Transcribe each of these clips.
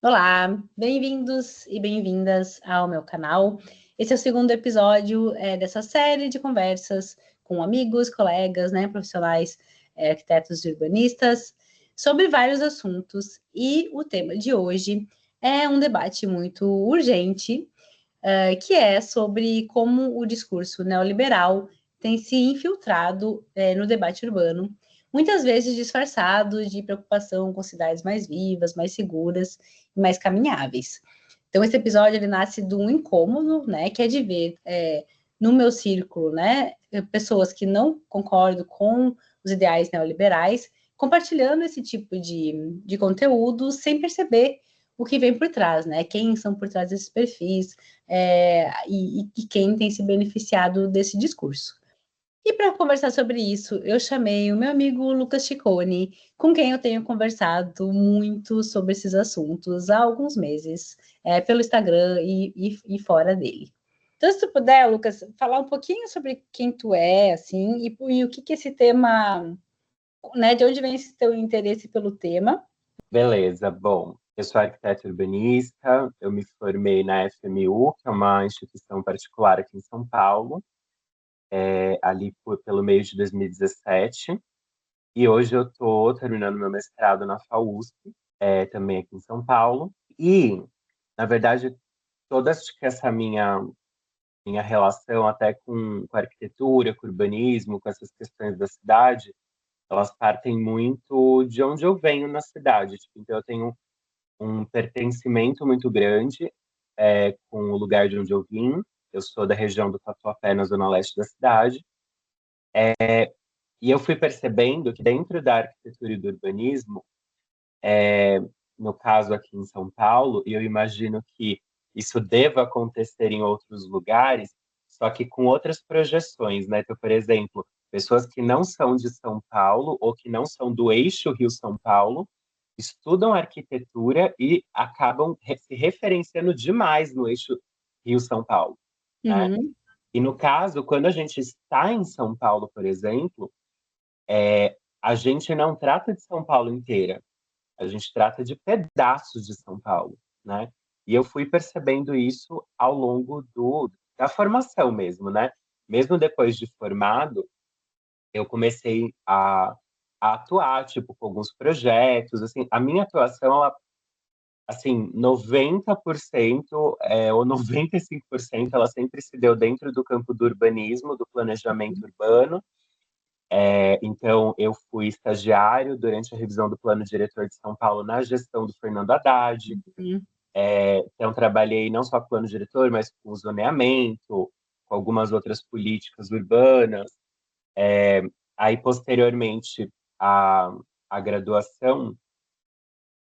Olá, bem-vindos e bem-vindas ao meu canal. Esse é o segundo episódio dessa série de conversas com amigos, colegas, profissionais, arquitetos e urbanistas, sobre vários assuntos. E o tema de hoje é um debate muito urgente, que é sobre como o discurso neoliberal tem se infiltrado no debate urbano, muitas vezes disfarçado de preocupação com cidades mais vivas, mais seguras e mais caminháveis. Então, esse episódio ele nasce de um incômodo, que é de ver no meu círculo, pessoas que não concordam com os ideais neoliberais, compartilhando esse tipo de conteúdo sem perceber o que vem por trás, quem são por trás desses perfis, e quem tem se beneficiado desse discurso. E para conversar sobre isso, eu chamei o meu amigo Lucas Ciccone, com quem eu tenho conversado muito sobre esses assuntos há alguns meses, pelo Instagram e fora dele. Então, se tu puder, Lucas, falar um pouquinho sobre quem tu é, assim, e o que esse tema, de onde vem esse teu interesse pelo tema? Beleza, bom, eu sou arquiteto urbanista, eu me formei na FMU, que é uma instituição particular aqui em São Paulo, pelo meio de 2017, e hoje eu estou terminando meu mestrado na FAUSP, também aqui em São Paulo, e, na verdade, toda acho que essa minha relação até com a arquitetura, com o urbanismo, com essas questões da cidade, elas partem muito de onde eu venho na cidade, tipo, então eu tenho um pertencimento muito grande com o lugar de onde eu vim. Eu sou da região do Tatuapé, na zona leste da cidade. E eu fui percebendo que dentro da arquitetura e do urbanismo, no caso aqui em São Paulo, e eu imagino que isso deva acontecer em outros lugares, só que com outras projeções, né? Então, por exemplo, pessoas que não são de São Paulo ou que não são do eixo Rio-São Paulo, estudam arquitetura e acabam se referenciando demais no eixo Rio-São Paulo, né? Uhum. E no caso, quando a gente está em São Paulo, por exemplo, a gente não trata de São Paulo inteira, a gente trata de pedaços de São Paulo, né? E eu fui percebendo isso ao longo da formação mesmo, né? Mesmo depois de formado, eu comecei a atuar, tipo, com alguns projetos, assim, a minha atuação, ela, assim, 90% ou 95% ela sempre se deu dentro do campo do urbanismo, do planejamento urbano. Então, eu fui estagiário durante a revisão do Plano Diretor de São Paulo na gestão do Fernando Haddad. Uhum. Então, trabalhei não só com o plano diretor, mas com o zoneamento, com algumas outras políticas urbanas. Aí, posteriormente à graduação,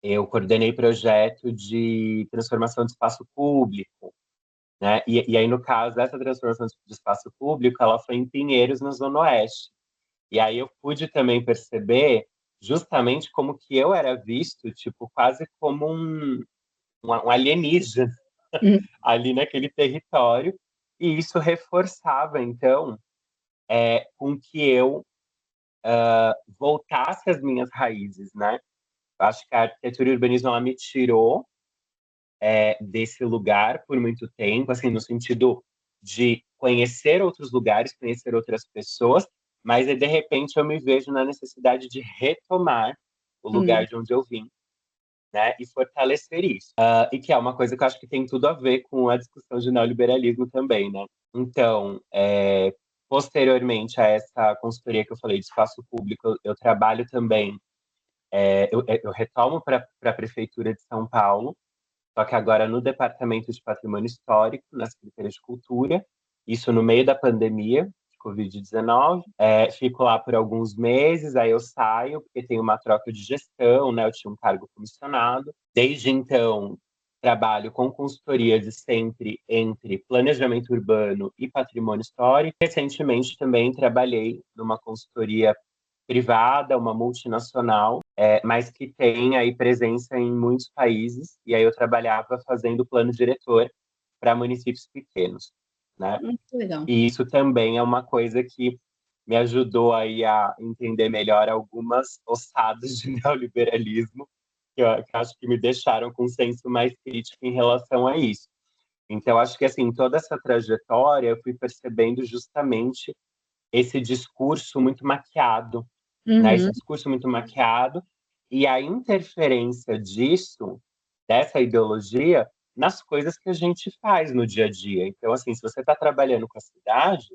eu coordenei projeto de transformação de espaço público, né? E aí, no caso, essa transformação de espaço público, ela foi em Pinheiros, na Zona Oeste. E aí eu pude também perceber justamente como que eu era visto, tipo, quase como um alienígena Uhum. ali naquele território. E isso reforçava, então, com que eu voltasse às minhas raízes, né? Acho que a arquitetura e o urbanismo, ela me tirou desse lugar por muito tempo, assim, no sentido de conhecer outros lugares, conhecer outras pessoas, mas de repente eu me vejo na necessidade de retomar o lugar Uhum. de onde eu vim, né, e fortalecer isso. E que é uma coisa que eu acho que tem tudo a ver com a discussão de neoliberalismo também, né? Então, posteriormente a essa consultoria que eu falei de espaço público, eu trabalho também, eu retomo para a Prefeitura de São Paulo, só que agora no Departamento de Patrimônio Histórico, na Secretaria de Cultura, isso no meio da pandemia de Covid-19. Fico lá por alguns meses, aí eu saio, porque tem uma troca de gestão, né? Eu tinha um cargo comissionado. Desde então, trabalho com consultoria de sempre entre planejamento urbano e patrimônio histórico. Recentemente também trabalhei numa consultoria privada, uma multinacional, mas que tem aí presença em muitos países, e aí eu trabalhava fazendo plano diretor para municípios pequenos, né? Muito legal. E isso também é uma coisa que me ajudou aí a entender melhor algumas ossadas de neoliberalismo que eu acho que me deixaram com um senso mais crítico em relação a isso. Então, acho que, assim, toda essa trajetória, eu fui percebendo justamente esse discurso muito maquiado, né? Esse Uhum, discurso muito maquiado e a interferência dessa ideologia, nas coisas que a gente faz no dia a dia. Então, assim, se você está trabalhando com a cidade,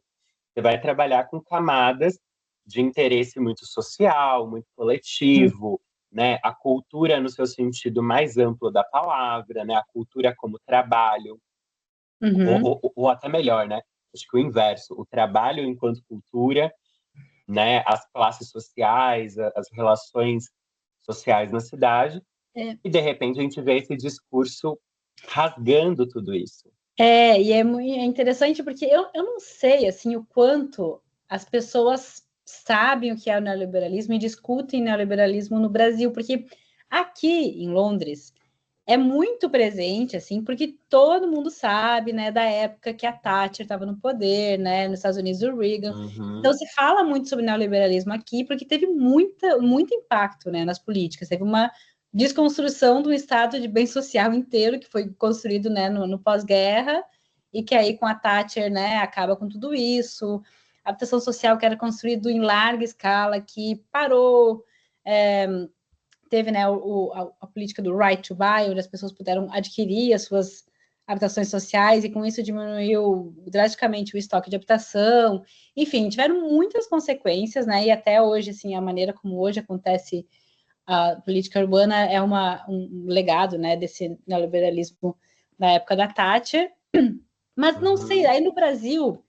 você vai trabalhar com camadas de interesse muito social, muito coletivo, né? A cultura no seu sentido mais amplo da palavra, né? A cultura como trabalho, uhum. ou até melhor, né? Acho que o inverso, o trabalho enquanto cultura, né? As classes sociais, as relações sociais na cidade, É, e de repente a gente vê esse discurso rasgando tudo isso. e é muito é interessante porque eu não sei assim o quanto as pessoas sabem o que é o neoliberalismo e discutem neoliberalismo no Brasil, porque aqui em Londres é muito presente, assim, porque todo mundo sabe, né, da época que a Thatcher estava no poder, né, nos Estados Unidos o Reagan. Então Uhum, se fala muito sobre neoliberalismo aqui, porque teve muito impacto, né, nas políticas. Teve uma desconstrução do estado de bem social inteiro que foi construído, né, no pós-guerra e que aí com a Thatcher, né, acaba com tudo isso. A habitação social que era construído em larga escala, que parou. É, teve, né, a política do right to buy, onde as pessoas puderam adquirir as suas habitações sociais e com isso diminuiu drasticamente o estoque de habitação. Enfim, tiveram muitas consequências, né? E até hoje, assim, a maneira como hoje acontece a política urbana é um legado, né, desse neoliberalismo na época da Thatcher. Mas não sei, uhum. aí no Brasil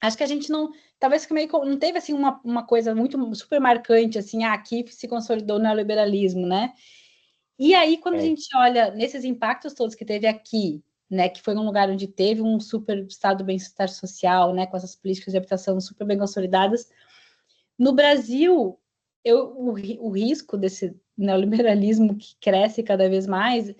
acho que a gente não, talvez que meio que não teve assim uma coisa muito super marcante assim, aqui se consolidou o neoliberalismo, né? E aí quando a É, gente olha nesses impactos todos que teve aqui, né, que foi um lugar onde teve um super estado de bem-estar social, né, com essas políticas de habitação super bem consolidadas, no Brasil, o risco desse neoliberalismo que cresce cada vez mais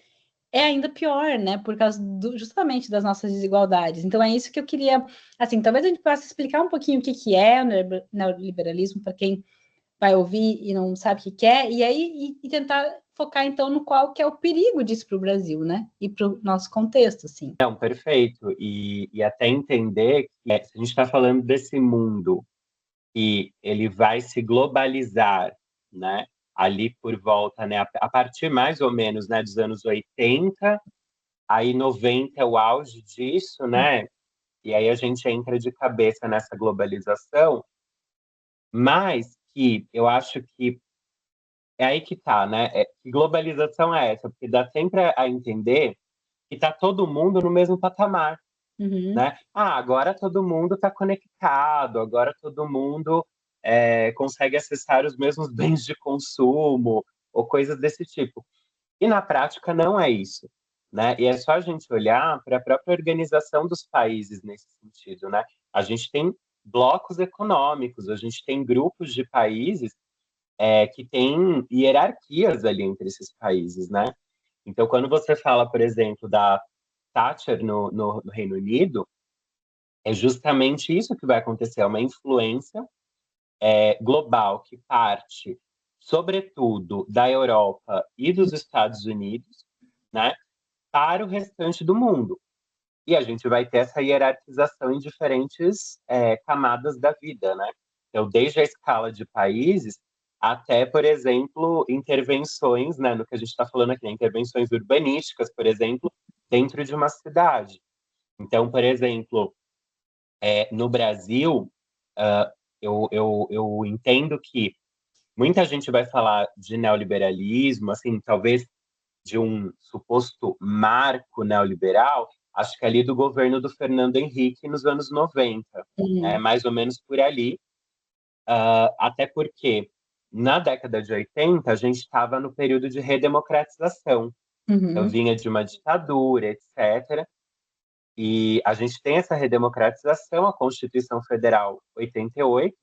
é ainda pior, né? Por causa justamente das nossas desigualdades. Então é isso que eu queria, assim, talvez a gente possa explicar um pouquinho o que que é o neoliberalismo para quem vai ouvir e não sabe o que que é, e aí tentar focar então no qual que é o perigo disso para o Brasil, né? E para o nosso contexto, assim. não, perfeito. E até entender que se a gente está falando desse mundo e ele vai se globalizar, né? Ali por volta, né? A partir mais ou menos, né, dos anos 80, aí 90 é o auge disso, né? E aí a gente entra de cabeça nessa globalização, mas que eu acho que é aí que tá, né? Que globalização é essa? Porque dá sempre a entender que tá todo mundo no mesmo patamar, Uhum, né? Ah, agora todo mundo está conectado, agora todo mundo consegue acessar os mesmos bens de consumo ou coisas desse tipo. E na prática não é isso, né? E é só a gente olhar para a própria organização dos países nesse sentido, né? A gente tem blocos econômicos, a gente tem grupos de países que têm hierarquias ali entre esses países, né? Então, quando você fala, por exemplo, da Thatcher no Reino Unido, é justamente isso que vai acontecer, é uma influência global que parte, sobretudo, da Europa e dos Estados Unidos, né, para o restante do mundo. E a gente vai ter essa hierarquização em diferentes camadas da vida, né? Então, desde a escala de países até, por exemplo, intervenções, né, no que a gente está falando aqui, né, intervenções urbanísticas, por exemplo, dentro de uma cidade. Então, por exemplo, no Brasil, uh, eu entendo que muita gente vai falar de neoliberalismo, assim, talvez de um suposto marco neoliberal, acho que ali do governo do Fernando Henrique nos anos 90, né? uhum, Mais ou menos por ali, até porque na década de 80 a gente estava no período de redemocratização. Eu uhum, vinha de uma ditadura, etc. E a gente tem essa redemocratização, a Constituição Federal 88,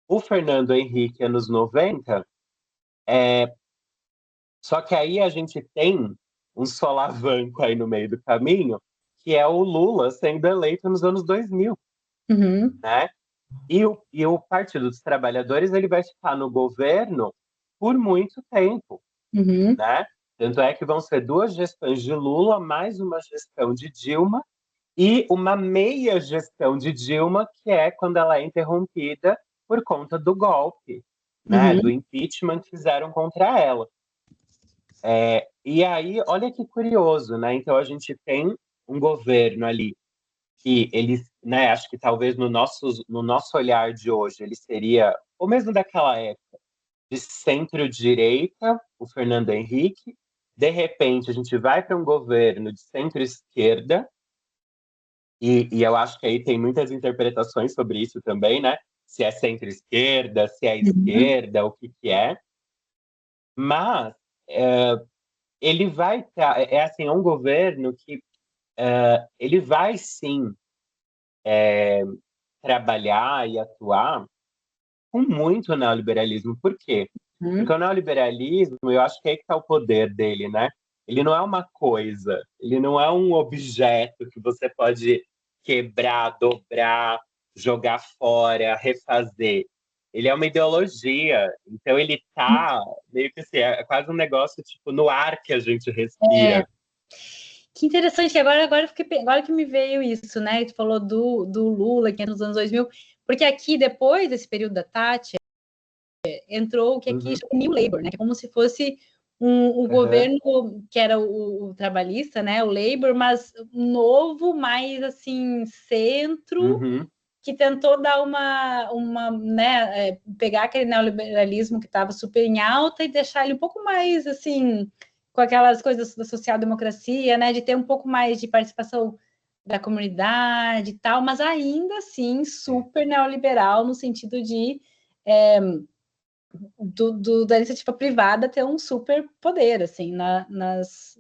o Fernando Henrique, anos 90, só que aí a gente tem um solavanco aí no meio do caminho, que é o Lula sendo eleito nos anos 2000, uhum, né? E o Partido dos Trabalhadores ele vai ficar no governo por muito tempo. Uhum. né? Tanto é que vão ser 2 gestões de Lula, mais uma gestão de Dilma, e uma meia gestão de Dilma, que é quando ela é interrompida por conta do golpe, né? Do Uhum. impeachment que fizeram contra ela. E aí, olha que curioso, né? Então a gente tem um governo ali que ele, né, acho que talvez no nosso olhar de hoje, ele seria, ou mesmo daquela época, de centro-direita, o Fernando Henrique. De repente, a gente vai para um governo de centro-esquerda, e eu acho que aí tem muitas interpretações sobre isso também, né? Se é centro-esquerda, se é Uhum. esquerda, o que que é. Mas é, ele vai estar, assim, é um governo que ele vai sim trabalhar e atuar com muito neoliberalismo. Por quê? Porque Uhum. o neoliberalismo, eu acho que é aí que está o poder dele, né? Ele não é uma coisa, ele não é um objeto que você pode quebrar, dobrar, jogar fora, refazer. Ele é uma ideologia, então ele tá meio que assim, é quase um negócio tipo no ar que a gente É, respira. que interessante, que agora que me veio isso, né? Tu falou do Lula, que é nos anos 2000, porque aqui, depois desse período da Tati, entrou o que aqui Uhum, chama New Labour, né? Que é como se fosse o uhum, governo que era o trabalhista, né? O Labour, mas novo, mais assim, centro, uhum. que tentou dar uma né, pegar aquele neoliberalismo que estava super em alta e deixar ele um pouco mais assim, com aquelas coisas da social-democracia, né, de ter um pouco mais de participação da comunidade e tal, mas ainda assim É, super neoliberal no sentido de da iniciativa privada ter um super poder assim nas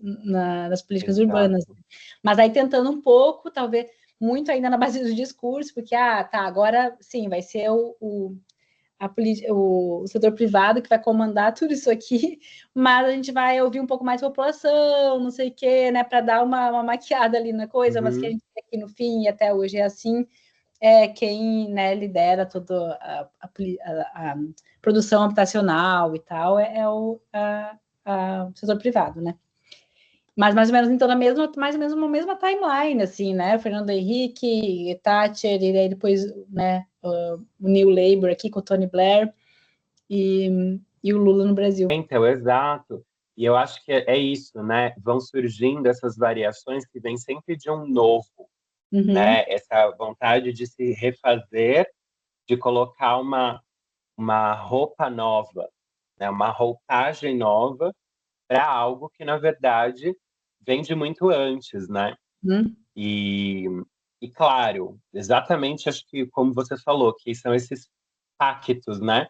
políticas urbanas, exato. mas aí tentando um pouco, talvez muito ainda na base do discurso, porque tá, agora sim, vai ser o setor privado que vai comandar tudo isso aqui, mas a gente vai ouvir um pouco mais a população, não sei o quê, né, para dar uma maquiada ali na coisa, mas que a Uhum. gente aqui no fim e até hoje é assim, quem, né, lidera toda a produção habitacional e tal é o setor privado, né? Mas mais ou menos então mais ou menos uma mesma timeline, assim, né? Fernando Henrique, Thatcher, e aí depois, né, o New Labour aqui com o Tony Blair e o Lula no Brasil. Então, exato. E eu acho que é isso, né? Vão surgindo essas variações que vêm sempre de um novo, Uhum, né? Essa vontade de se refazer, de colocar uma roupa nova, né? Uma roupagem nova para algo que, na verdade, vem de muito antes, né? uhum, E, e claro, exatamente acho que como você falou, que são esses pactos, né?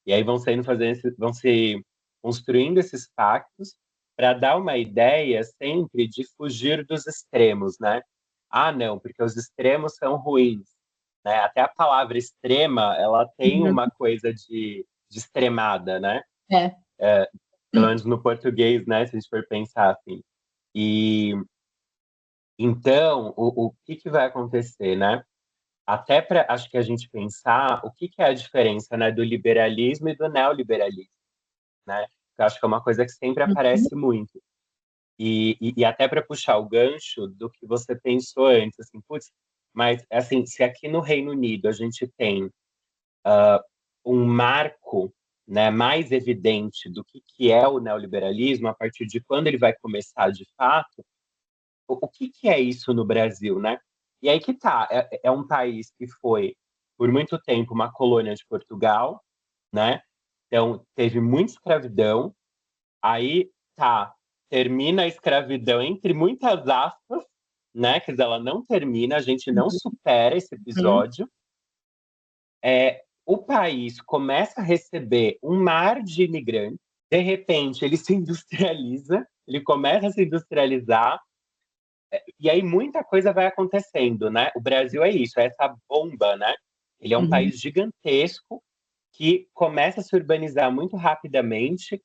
E aí vão se construindo esses pactos para dar uma ideia sempre de fugir dos extremos, né? Ah, não, porque os extremos são ruins, né? Até a palavra extrema, ela tem uhum. uma coisa de extremada, né? É. Pelo menos no português, né? Se a gente for pensar assim. E então, o que que vai acontecer, né? Até para, acho que a gente pensar o que que é a diferença, né, do liberalismo e do neoliberalismo, né? Eu acho que é uma coisa que sempre Uhum, aparece muito. E até para puxar o gancho do que você pensou antes, assim, putz, mas assim, se aqui no Reino Unido a gente tem um marco, né, mais evidente do que é o neoliberalismo, a partir de quando ele vai começar de fato, o que que é isso no Brasil, né? E aí que tá, é um país que foi, por muito tempo, uma colônia de Portugal, né? Então, teve muita escravidão. Aí, tá, termina a escravidão entre muitas aspas, né? Quer dizer, ela não termina, a gente não supera esse uhum, episódio. O país começa a receber um mar de imigrantes, de repente ele se industrializa, ele começa a se industrializar, e aí muita coisa vai acontecendo, né? O Brasil é isso, é essa bomba, né? Ele é um uhum, país gigantesco que começa a se urbanizar muito rapidamente,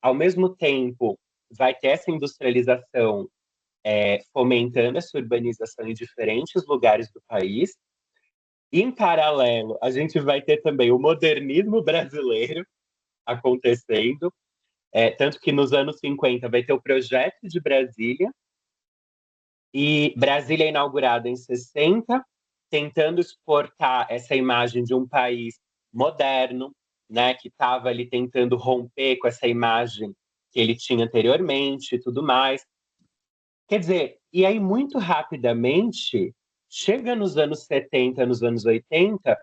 ao mesmo tempo vai ter essa industrialização fomentando essa urbanização em diferentes lugares do país. Em paralelo, a gente vai ter também o modernismo brasileiro acontecendo, Tanto que nos anos 50 vai ter o projeto de Brasília, e Brasília é inaugurada em 60, tentando exportar essa imagem de um país moderno, né, que estava ali tentando romper com essa imagem que ele tinha anteriormente e tudo mais. Quer dizer, e aí muito rapidamente, chega nos anos 70, nos anos 80,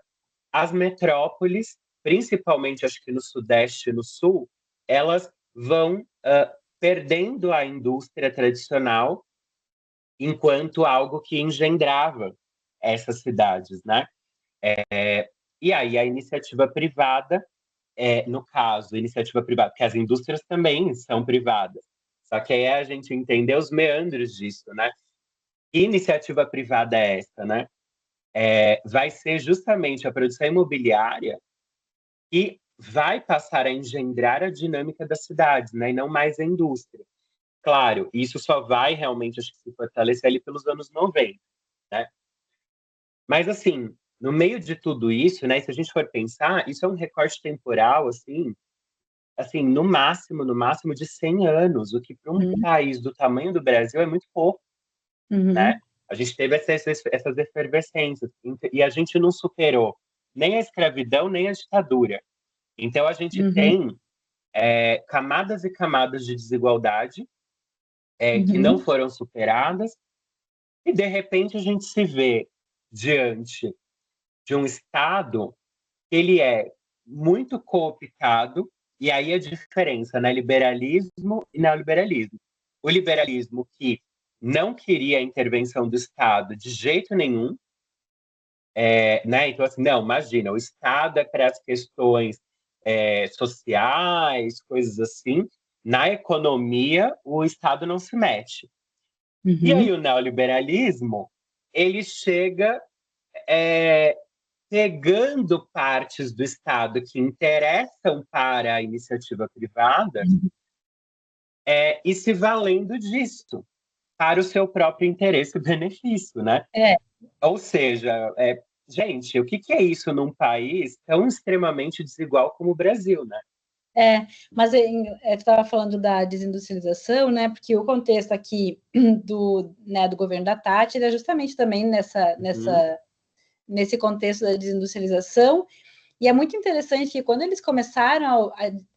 as metrópoles, principalmente acho que no Sudeste e no Sul, elas vão perdendo a indústria tradicional enquanto algo que engendrava essas cidades, né? E aí a iniciativa privada, no caso, iniciativa privada, porque as indústrias também são privadas. Só que aí a gente entender os meandros disso, né? Que iniciativa privada é essa, né? Vai ser justamente a produção imobiliária que vai passar a engendrar a dinâmica das cidades, né? E não mais a indústria. Claro, isso só vai realmente, acho que, se fortalecer ali pelos anos 90, né? Mas, assim, no meio de tudo isso, né, se a gente for pensar, isso é um recorte temporal, assim, no máximo de 100 anos, o que para um Uhum. país do tamanho do Brasil é muito pouco, né? Uhum. A gente teve essas efervescências, e a gente não superou nem a escravidão, nem a ditadura. Então, a gente Uhum. tem camadas e camadas de desigualdade que não Uhum. foram superadas, e, de repente, a gente se vê diante de um Estado que ele é muito cooptado, e aí a diferença, né? Liberalismo e neoliberalismo. O liberalismo que não queria a intervenção do Estado de jeito nenhum, né? Então, assim, não, imagina, o Estado é para as questões sociais, coisas assim. Na economia, o Estado não se mete. E aí Uhum. o neoliberalismo, ele chega é, pegando partes do Estado que interessam para a iniciativa privada e se valendo disso para o seu próprio interesse e benefício, né? É, Ou seja, gente, o que é isso num país tão extremamente desigual como o Brasil, né? mas tu estava falando da desindustrialização, né? Porque o contexto aqui do governo da Tati era justamente também Uhum, nesse contexto da desindustrialização. E é muito interessante que quando eles começaram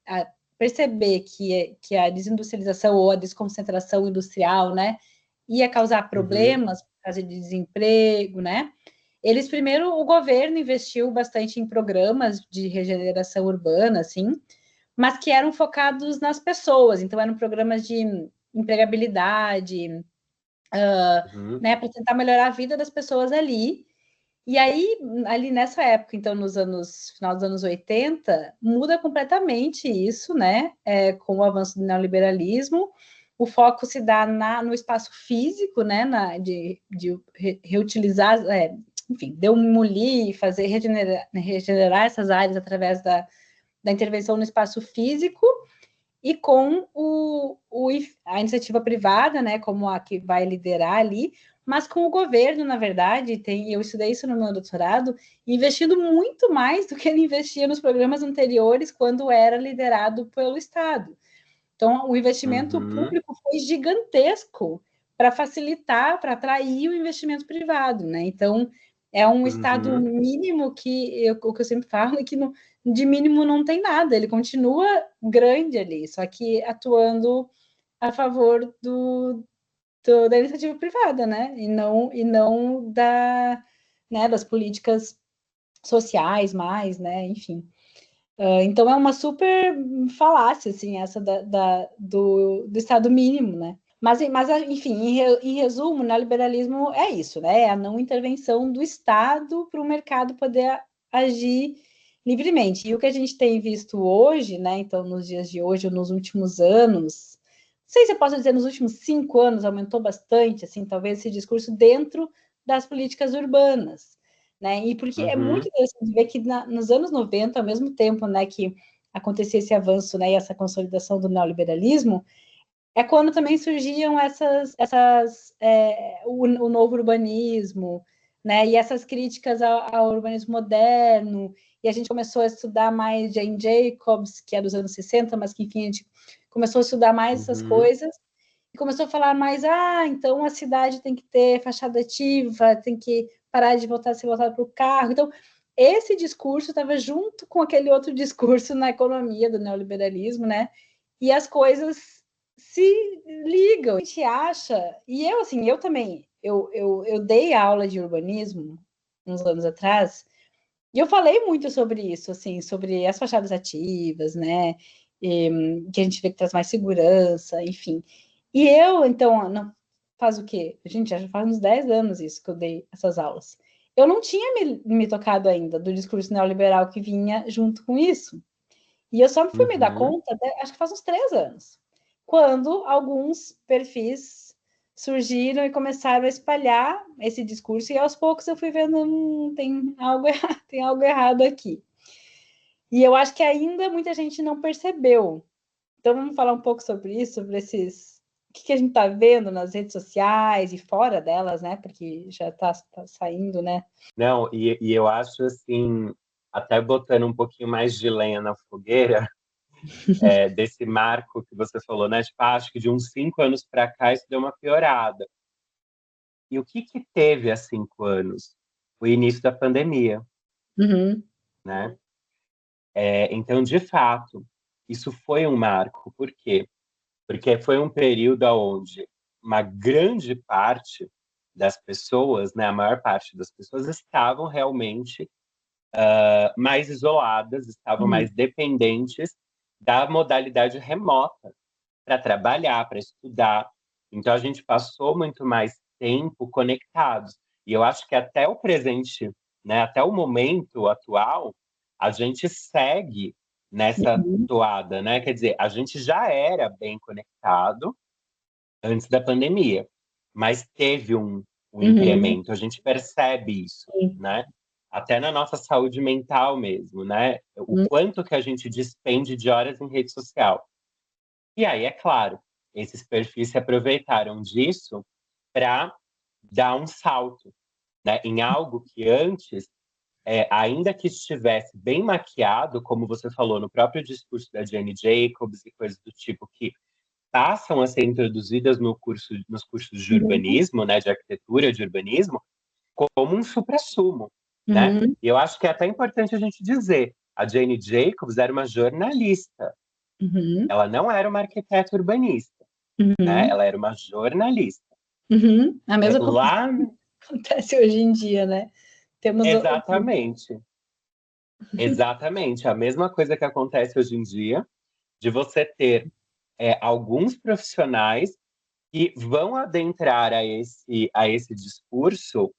a perceber que a desindustrialização ou a desconcentração industrial, né, ia causar uhum, problemas por causa de desemprego, né? Eles primeiro, o governo investiu bastante em programas de regeneração urbana, assim, mas que eram focados nas pessoas, então eram programas de empregabilidade, uhum, né, para tentar melhorar a vida das pessoas ali. E aí, ali nessa época, então, final dos anos 80, muda completamente isso, né? Com o avanço do neoliberalismo, o foco se dá no espaço físico, né? De reutilizar, enfim, demolir e fazer regenerar essas áreas através da intervenção no espaço físico e com a iniciativa privada, né, como a que vai liderar ali, mas com o governo, na verdade, eu estudei isso no meu doutorado, investindo muito mais do que ele investia nos programas anteriores, quando era liderado pelo Estado. Então, o investimento uhum, público foi gigantesco para facilitar, para atrair o investimento privado, né? Então, é um estado uhum, mínimo o que eu sempre falo é que de mínimo não tem nada, ele continua grande ali, só que atuando a favor da iniciativa privada, né? E não das políticas sociais mais, né? Enfim. Então é uma super falácia, assim, essa do Estado mínimo, né? Mas enfim, em resumo, o neoliberalismo é isso, né? É a não intervenção do Estado para o mercado poder agir livremente. E o que a gente tem visto hoje, né? Então, nos dias de hoje, ou nos últimos anos, não sei se eu posso dizer nos últimos 5 anos, aumentou bastante, assim, talvez esse discurso dentro das políticas urbanas, né? E porque é muito uhum, interessante ver que nos anos 90, ao mesmo tempo, né, que acontecia esse avanço, né, e essa consolidação do neoliberalismo, é quando também surgiam o novo urbanismo, né, e essas críticas ao urbanismo moderno, e a gente começou a estudar mais Jane Jacobs, que é dos anos 60, mas que, enfim, a gente começou a estudar mais essas Uhum. coisas, e começou a falar mais, então a cidade tem que ter fachada ativa, tem que parar de ser voltada para o carro. Então, esse discurso estava junto com aquele outro discurso na economia do neoliberalismo, né? E as coisas se ligam. A gente acha, e eu, assim, eu também, eu dei aula de urbanismo uns anos atrás, e eu falei muito sobre isso, assim, sobre as fachadas ativas, né? Que a gente vê que traz mais segurança, enfim. E eu, então, não, faz o quê? Gente, já faz uns 10 anos isso que eu dei essas aulas. Eu não tinha me tocado ainda do discurso neoliberal que vinha junto com isso. E eu só fui me dar Uhum. conta, acho que faz uns 3 anos, quando alguns perfis surgiram e começaram a espalhar esse discurso, e aos poucos eu fui vendo, tem algo errado, tem algo errado aqui. E eu acho que ainda muita gente não percebeu. Então vamos falar um pouco sobre isso, sobre esses. O que a gente está vendo nas redes sociais e fora delas, né? Porque já está saindo, né? Não, e eu acho assim, até botando um pouquinho mais de lenha na fogueira, desse marco que você falou, né? Tipo, acho que de uns 5 anos para cá isso deu uma piorada. E o que que teve há 5 anos? O início da pandemia, Uhum. né? Então, de fato, isso foi um marco. Por quê? Porque foi um período onde uma grande parte das pessoas, né, a maior parte das pessoas estavam realmente mais isoladas, estavam Uhum. mais dependentes da modalidade remota para trabalhar, para estudar. Então a gente passou muito mais tempo conectados. E eu acho que até o presente, né, até o momento atual, a gente segue nessa Uhum. toada, né? Quer dizer, a gente já era bem conectado antes da pandemia, mas teve um Uhum. incremento, a gente percebe isso, Sim. né? Até na nossa saúde mental mesmo, né? O quanto que a gente despende de horas em rede social. E aí, é claro, esses perfis se aproveitaram disso para dar um salto, né, em algo que antes, ainda que estivesse bem maquiado, como você falou no próprio discurso da Jane Jacobs e coisas do tipo que passam a ser introduzidas nos cursos de Uhum. urbanismo, né, de arquitetura, de urbanismo, como um suprassumo, né? Uhum. E eu acho que é até importante a gente dizer, a Jane Jacobs era uma jornalista, Uhum. ela não era uma arquiteta urbanista, né? Uhum. Ela era uma jornalista. Uhum. A mesma coisa Lá, que acontece hoje em dia, né? Temos exatamente, exatamente, a mesma coisa que acontece hoje em dia, de você ter alguns profissionais que vão adentrar a esse discurso,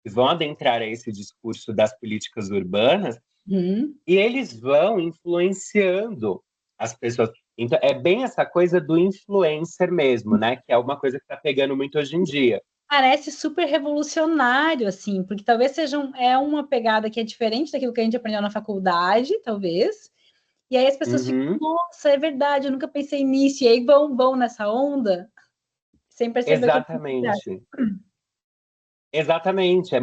vão adentrar a esse discurso das políticas urbanas, Uhum. e eles vão influenciando as pessoas. Então, é bem essa coisa do influencer mesmo, né? Que é uma coisa que está pegando muito hoje em dia. Parece super revolucionário, assim, porque talvez é uma pegada que é diferente daquilo que a gente aprendeu na faculdade, talvez. E aí as pessoas ficam, Uhum, nossa, é verdade, eu nunca pensei nisso. E aí vão nessa onda, sem perceber que é. exatamente. Exatamente. É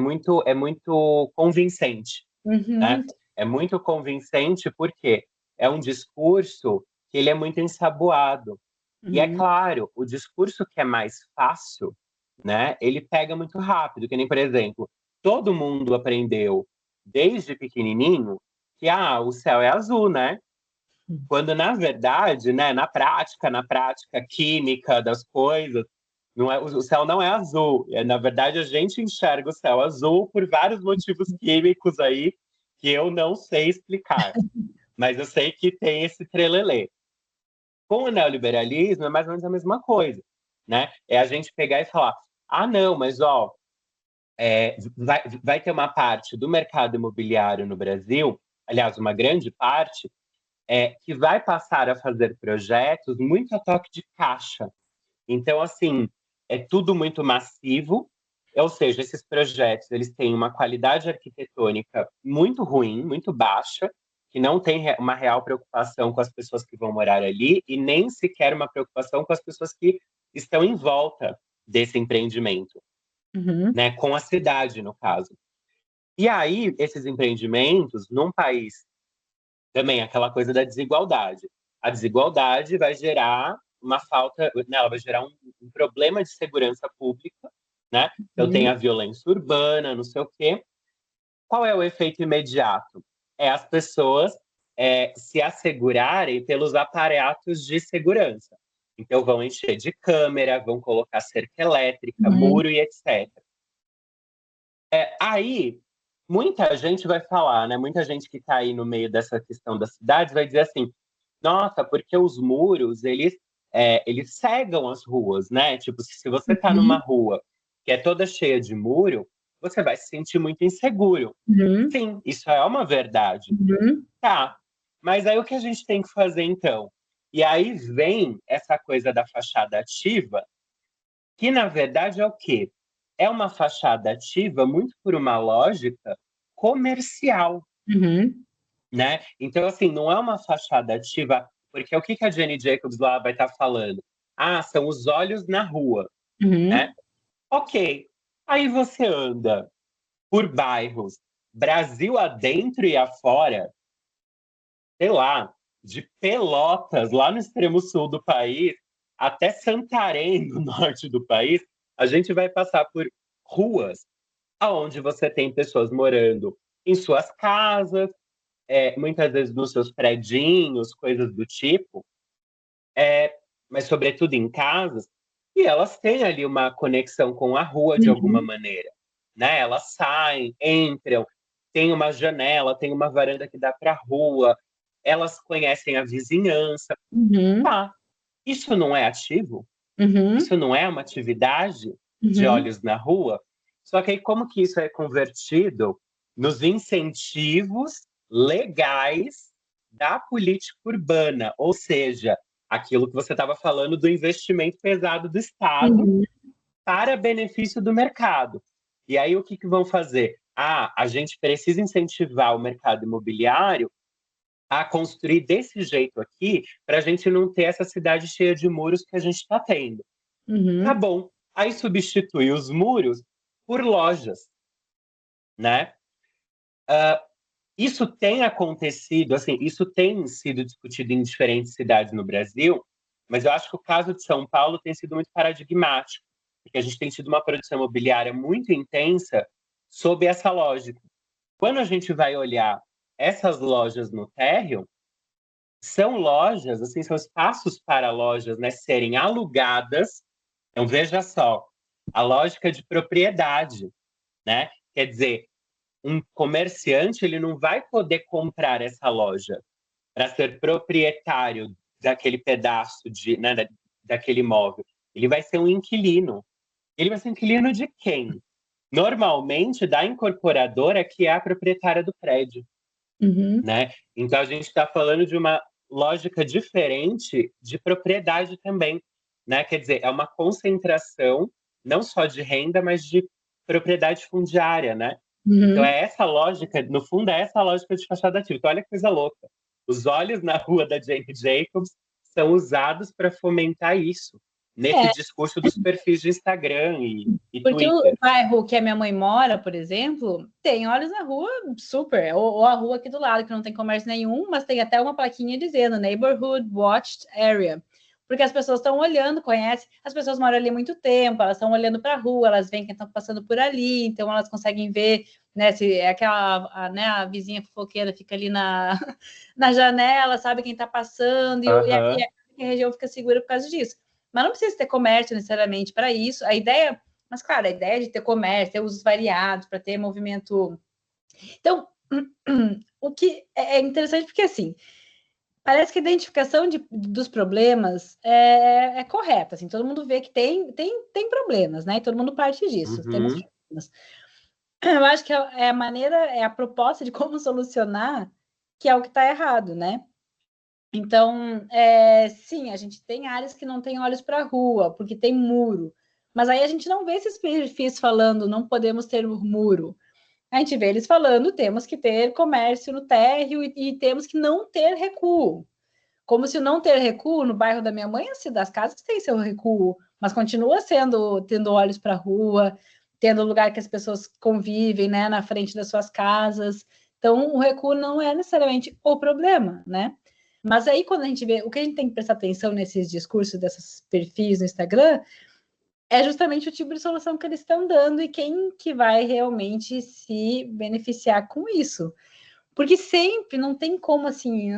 muito convincente, né? Uhum. É muito convincente porque é um discurso que ele é muito ensaboado. E é Uhum. claro, o discurso que é mais fácil, né? Ele pega muito rápido, que nem, por exemplo, todo mundo aprendeu desde pequenininho que o céu é azul, né? Quando na verdade, né, na prática química das coisas, não é, o céu não é azul. Na verdade, a gente enxerga o céu azul por vários motivos químicos aí que eu não sei explicar. Mas eu sei que tem esse trelelê. Com o neoliberalismo é mais ou menos a mesma coisa, né? É a gente pegar e falar: ah, não, mas ó, vai ter uma parte do mercado imobiliário no Brasil, aliás, uma grande parte, que vai passar a fazer projetos muito a toque de caixa. Então, assim, é tudo muito massivo, ou seja, esses projetos eles têm uma qualidade arquitetônica muito ruim, muito baixa, que não tem uma real preocupação com as pessoas que vão morar ali e nem sequer uma preocupação com as pessoas que estão em volta desse empreendimento, Uhum. né, com a cidade, no caso. E aí, esses empreendimentos, num país também aquela coisa da desigualdade. a desigualdade vai gerar uma falta, né, ela vai gerar um problema de segurança pública, né? Então tem a violência urbana, não sei o quê. Qual é o efeito imediato? É as pessoas se assegurarem pelos aparatos de segurança. Então vão encher de câmera, vão colocar cerca elétrica, muro e etc. Aí, muita gente vai falar, né? Muita gente que está aí no meio dessa questão das cidades vai dizer assim: nossa, porque os muros eles cegam as ruas, né? Tipo, se você está numa rua que é toda cheia de muro, você vai se sentir muito inseguro. Sim, isso é uma verdade. Tá, mas aí o que a gente tem que fazer então? E aí vem essa coisa da fachada ativa, que na verdade é o quê? É uma fachada ativa muito por uma lógica comercial, né? Então, assim, não é uma fachada ativa, porque o que a Jenny Jacobs lá vai estar falando? Ah, são os olhos na rua, né? Ok, aí você anda por bairros, Brasil adentro e afora, sei lá, de Pelotas, lá no extremo sul do país, até Santarém, no norte do país, a gente vai passar por ruas onde você tem pessoas morando em suas casas, muitas vezes nos seus predinhos, coisas do tipo, mas sobretudo em casas, e elas têm ali uma conexão com a rua de alguma maneira, né? Elas saem, entram, tem uma janela, tem uma varanda que dá para a rua, elas conhecem a vizinhança. Tá, isso não é ativo? Isso não é uma atividade de olhos na rua? Só que aí como que isso é convertido nos incentivos legais da política urbana? Ou seja, aquilo que você estava falando do investimento pesado do Estado para benefício do mercado. E aí o que vão fazer? Ah, a gente precisa incentivar o mercado imobiliário a construir desse jeito aqui para a gente não ter essa cidade cheia de muros que a gente está tendo. Tá bom. Aí substitui os muros por lojas, né? Isso tem acontecido, assim, isso tem sido discutido em diferentes cidades no Brasil, mas eu acho que o caso de São Paulo tem sido muito paradigmático, porque a gente tem tido uma produção imobiliária muito intensa sob essa lógica. Quando a gente vai olhar essas lojas no térreo, são lojas, assim, são espaços para lojas, né, serem alugadas. Então, veja só, a lógica de propriedade, né? Quer dizer, um comerciante ele não vai poder comprar essa loja para ser proprietário daquele pedaço né, daquele imóvel. Ele vai ser um inquilino. Ele vai ser inquilino de quem? Normalmente da incorporadora que é a proprietária do prédio, né? Então a gente está falando de uma lógica diferente de propriedade também, né? Quer dizer, é uma concentração não só de renda, mas de propriedade fundiária, né? Então é essa lógica, no fundo é essa lógica de fachada ativa. Então olha que coisa louca. Os olhos na rua da Jane Jacobs são usados para fomentar isso, nesse discurso dos perfis de Instagram e Porque Twitter. o bairro que a minha mãe mora, por exemplo, tem olhos na rua super, ou a rua aqui do lado, que não tem comércio nenhum, mas tem até uma plaquinha dizendo Neighborhood Watched Area. Porque as pessoas estão olhando, conhecem, as pessoas moram ali há muito tempo, elas estão olhando para a rua, elas veem quem está passando por ali, então elas conseguem ver, né, se é aquela, né, a vizinha fofoqueira fica ali na janela, sabe quem está passando, e a região fica segura por causa disso. Mas não precisa ter comércio necessariamente para isso. A ideia, mas claro, a ideia de ter comércio, ter usos variados, para ter movimento. Então, o que é interessante porque assim, parece que a identificação dos problemas é correta, assim, todo mundo vê que tem problemas, né? E todo mundo parte disso, temos problemas. Eu acho que é a maneira, é a proposta de como solucionar que é o que está errado, né? Então, sim, a gente tem áreas que não tem olhos para a rua, porque tem muro. Mas aí a gente não vê esses perfis falando, não podemos ter muro. A gente vê eles falando, temos que ter comércio no térreo e temos que não ter recuo. Como se não ter recuo no bairro da minha mãe, assim, das casas tem seu recuo, mas continua tendo olhos para a rua, tendo lugar que as pessoas convivem, né, na frente das suas casas. Então, o recuo não é necessariamente o problema, né? Mas aí, quando a gente vê, o que a gente tem que prestar atenção nesses discursos desses perfis no Instagram é justamente o tipo de solução que eles estão dando e quem que vai realmente se beneficiar com isso. Porque sempre, não tem como, assim,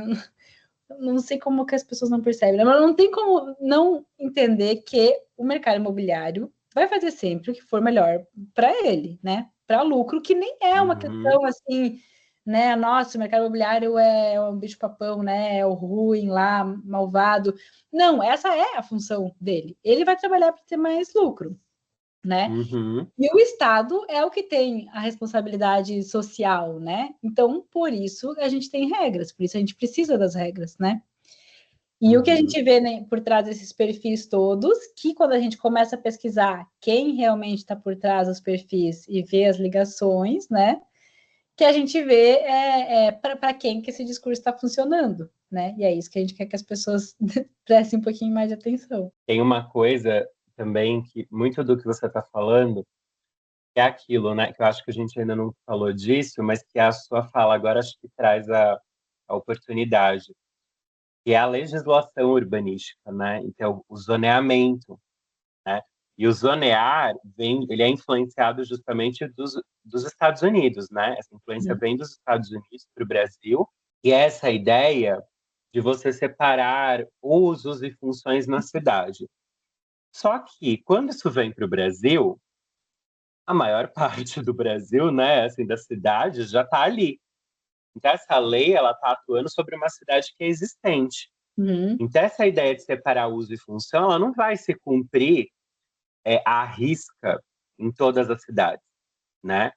não sei como que as pessoas não percebem, né? Mas não tem como não entender que o mercado imobiliário vai fazer sempre o que for melhor para ele, né? Para lucro, que nem é uma questão assim, né? Nossa, o mercado imobiliário é um bicho-papão, né? É o ruim lá, malvado. Não, essa é a função dele. Ele vai trabalhar para ter mais lucro, né? E o Estado é o que tem a responsabilidade social, né? Então, por isso a gente tem regras, por isso a gente precisa das regras, né? E o que a gente vê, né, por trás desses perfis todos, que quando a gente começa a pesquisar quem realmente está por trás dos perfis e ver as ligações, né? Que a gente vê para quem que esse discurso está funcionando, né? E é isso que a gente quer que as pessoas prestem um pouquinho mais de atenção. Tem uma coisa também que muito do que você está falando é aquilo, né? Que eu acho que a gente ainda não falou disso, mas que a sua fala agora acho que traz a oportunidade, que é a legislação urbanística, né? Então, o zoneamento, né? E o zonear ele é influenciado justamente dos Estados Unidos, né? Essa influência vem dos Estados Unidos para o Brasil, e é essa ideia de você separar usos e funções na cidade. Só que quando isso vem para o Brasil, a maior parte do Brasil, né, assim, das cidades já está ali. Então essa lei ela está atuando sobre uma cidade que é existente. Então essa ideia de separar uso e função, ela não vai se cumprir à risca em todas as cidades, né?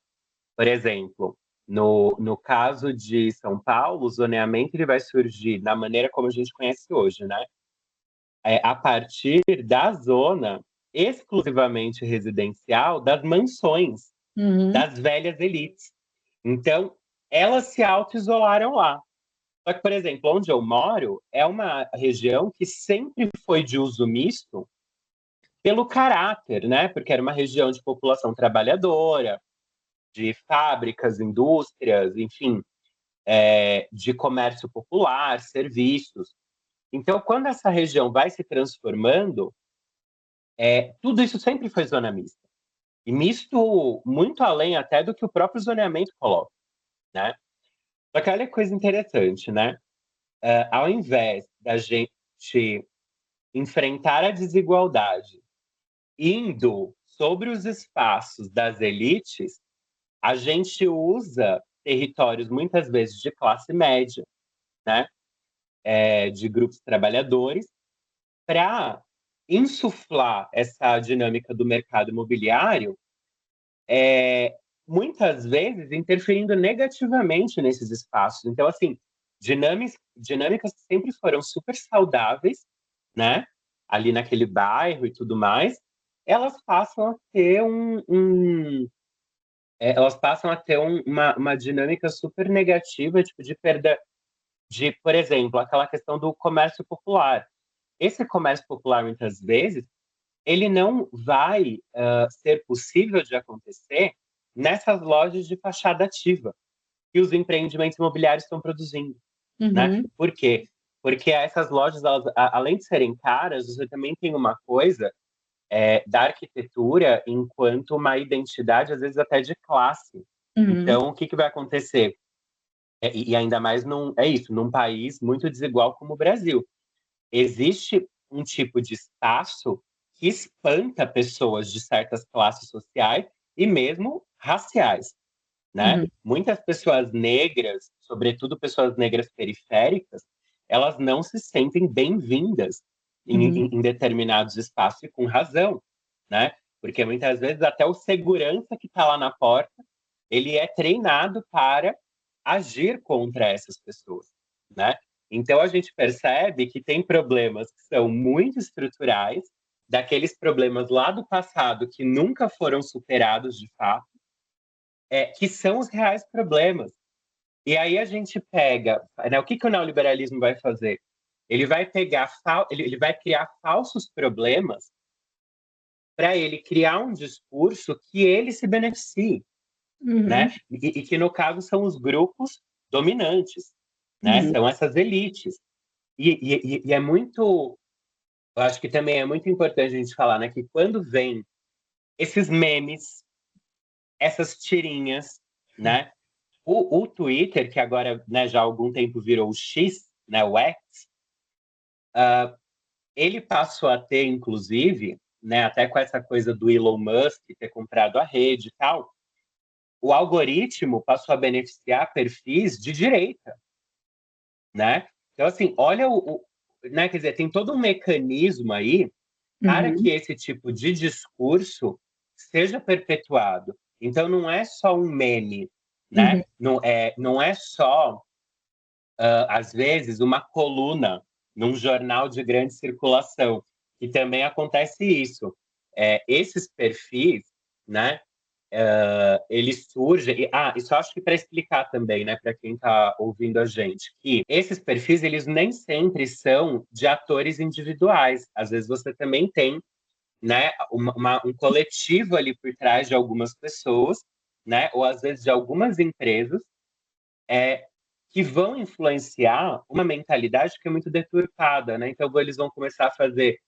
Por exemplo, no caso de São Paulo, o zoneamento ele vai surgir da maneira como a gente conhece hoje, né? A partir da zona exclusivamente residencial das mansões, das velhas elites. Então, elas se auto-isolaram lá. Só que, por exemplo, onde eu moro é uma região que sempre foi de uso misto pelo caráter, né? Porque era uma região de população trabalhadora, de fábricas, indústrias, enfim, de comércio popular, serviços. Então, quando essa região vai se transformando, tudo isso sempre foi zona mista. E misto muito além até do que o próprio zoneamento coloca, né? Só que olha que coisa interessante, né? Ao invés da gente enfrentar a desigualdade indo sobre os espaços das elites, a gente usa territórios muitas vezes de classe média, né? De grupos trabalhadores, para insuflar essa dinâmica do mercado imobiliário, muitas vezes interferindo negativamente nesses espaços. Então, assim, dinâmicas que sempre foram super saudáveis, né? Ali naquele bairro e tudo mais, elas passam a ter elas passam a ter uma dinâmica super negativa, tipo, de perda de, por exemplo, aquela questão do comércio popular. Esse comércio popular, muitas vezes, ele não vai ser possível de acontecer nessas lojas de fachada ativa que os empreendimentos imobiliários estão produzindo, né? Por quê? Porque essas lojas, além de serem caras, você também tem uma coisa da arquitetura enquanto uma identidade, às vezes até de classe. Então, o que vai acontecer? E ainda mais num país muito desigual como o Brasil. Existe um tipo de espaço que espanta pessoas de certas classes sociais e mesmo raciais, né? Muitas pessoas negras, sobretudo pessoas negras periféricas, elas não se sentem bem-vindas em determinados espaços e com razão, né? Porque muitas vezes até o segurança que está lá na porta, ele é treinado para agir contra essas pessoas, né? Então a gente percebe que tem problemas que são muito estruturais, daqueles problemas lá do passado que nunca foram superados de fato, que são os reais problemas. E aí a gente pega, né, o que o neoliberalismo vai fazer? Ele vai pegar, ele vai criar falsos problemas para ele criar um discurso que ele se beneficie, né? E que no caso são os grupos dominantes, né? São essas elites. E é muito, eu acho que também é muito importante a gente falar, né, que quando vem esses memes, essas tirinhas, né, o Twitter, que agora, né, já há algum tempo virou o X, né, o X, ele passou a ter, inclusive, né, até com essa coisa do Elon Musk ter comprado a rede e tal, o algoritmo passou a beneficiar perfis de direita, né? Então, assim, olha né, quer dizer, tem todo um mecanismo aí para que Uhum, esse tipo de discurso seja perpetuado. Então, não é só um meme, né? uhum, Não é só, às vezes, uma coluna num jornal de grande circulação, que também acontece isso. Esses perfis, né? Eles surgem. Isso eu acho que para explicar também, né, para quem está ouvindo a gente, que esses perfis eles nem sempre são de atores individuais. Às vezes você também tem, né, um coletivo ali por trás de algumas pessoas, né, ou às vezes de algumas empresas, que vão influenciar uma mentalidade que é muito deturpada, né? Então eles vão começar a fazer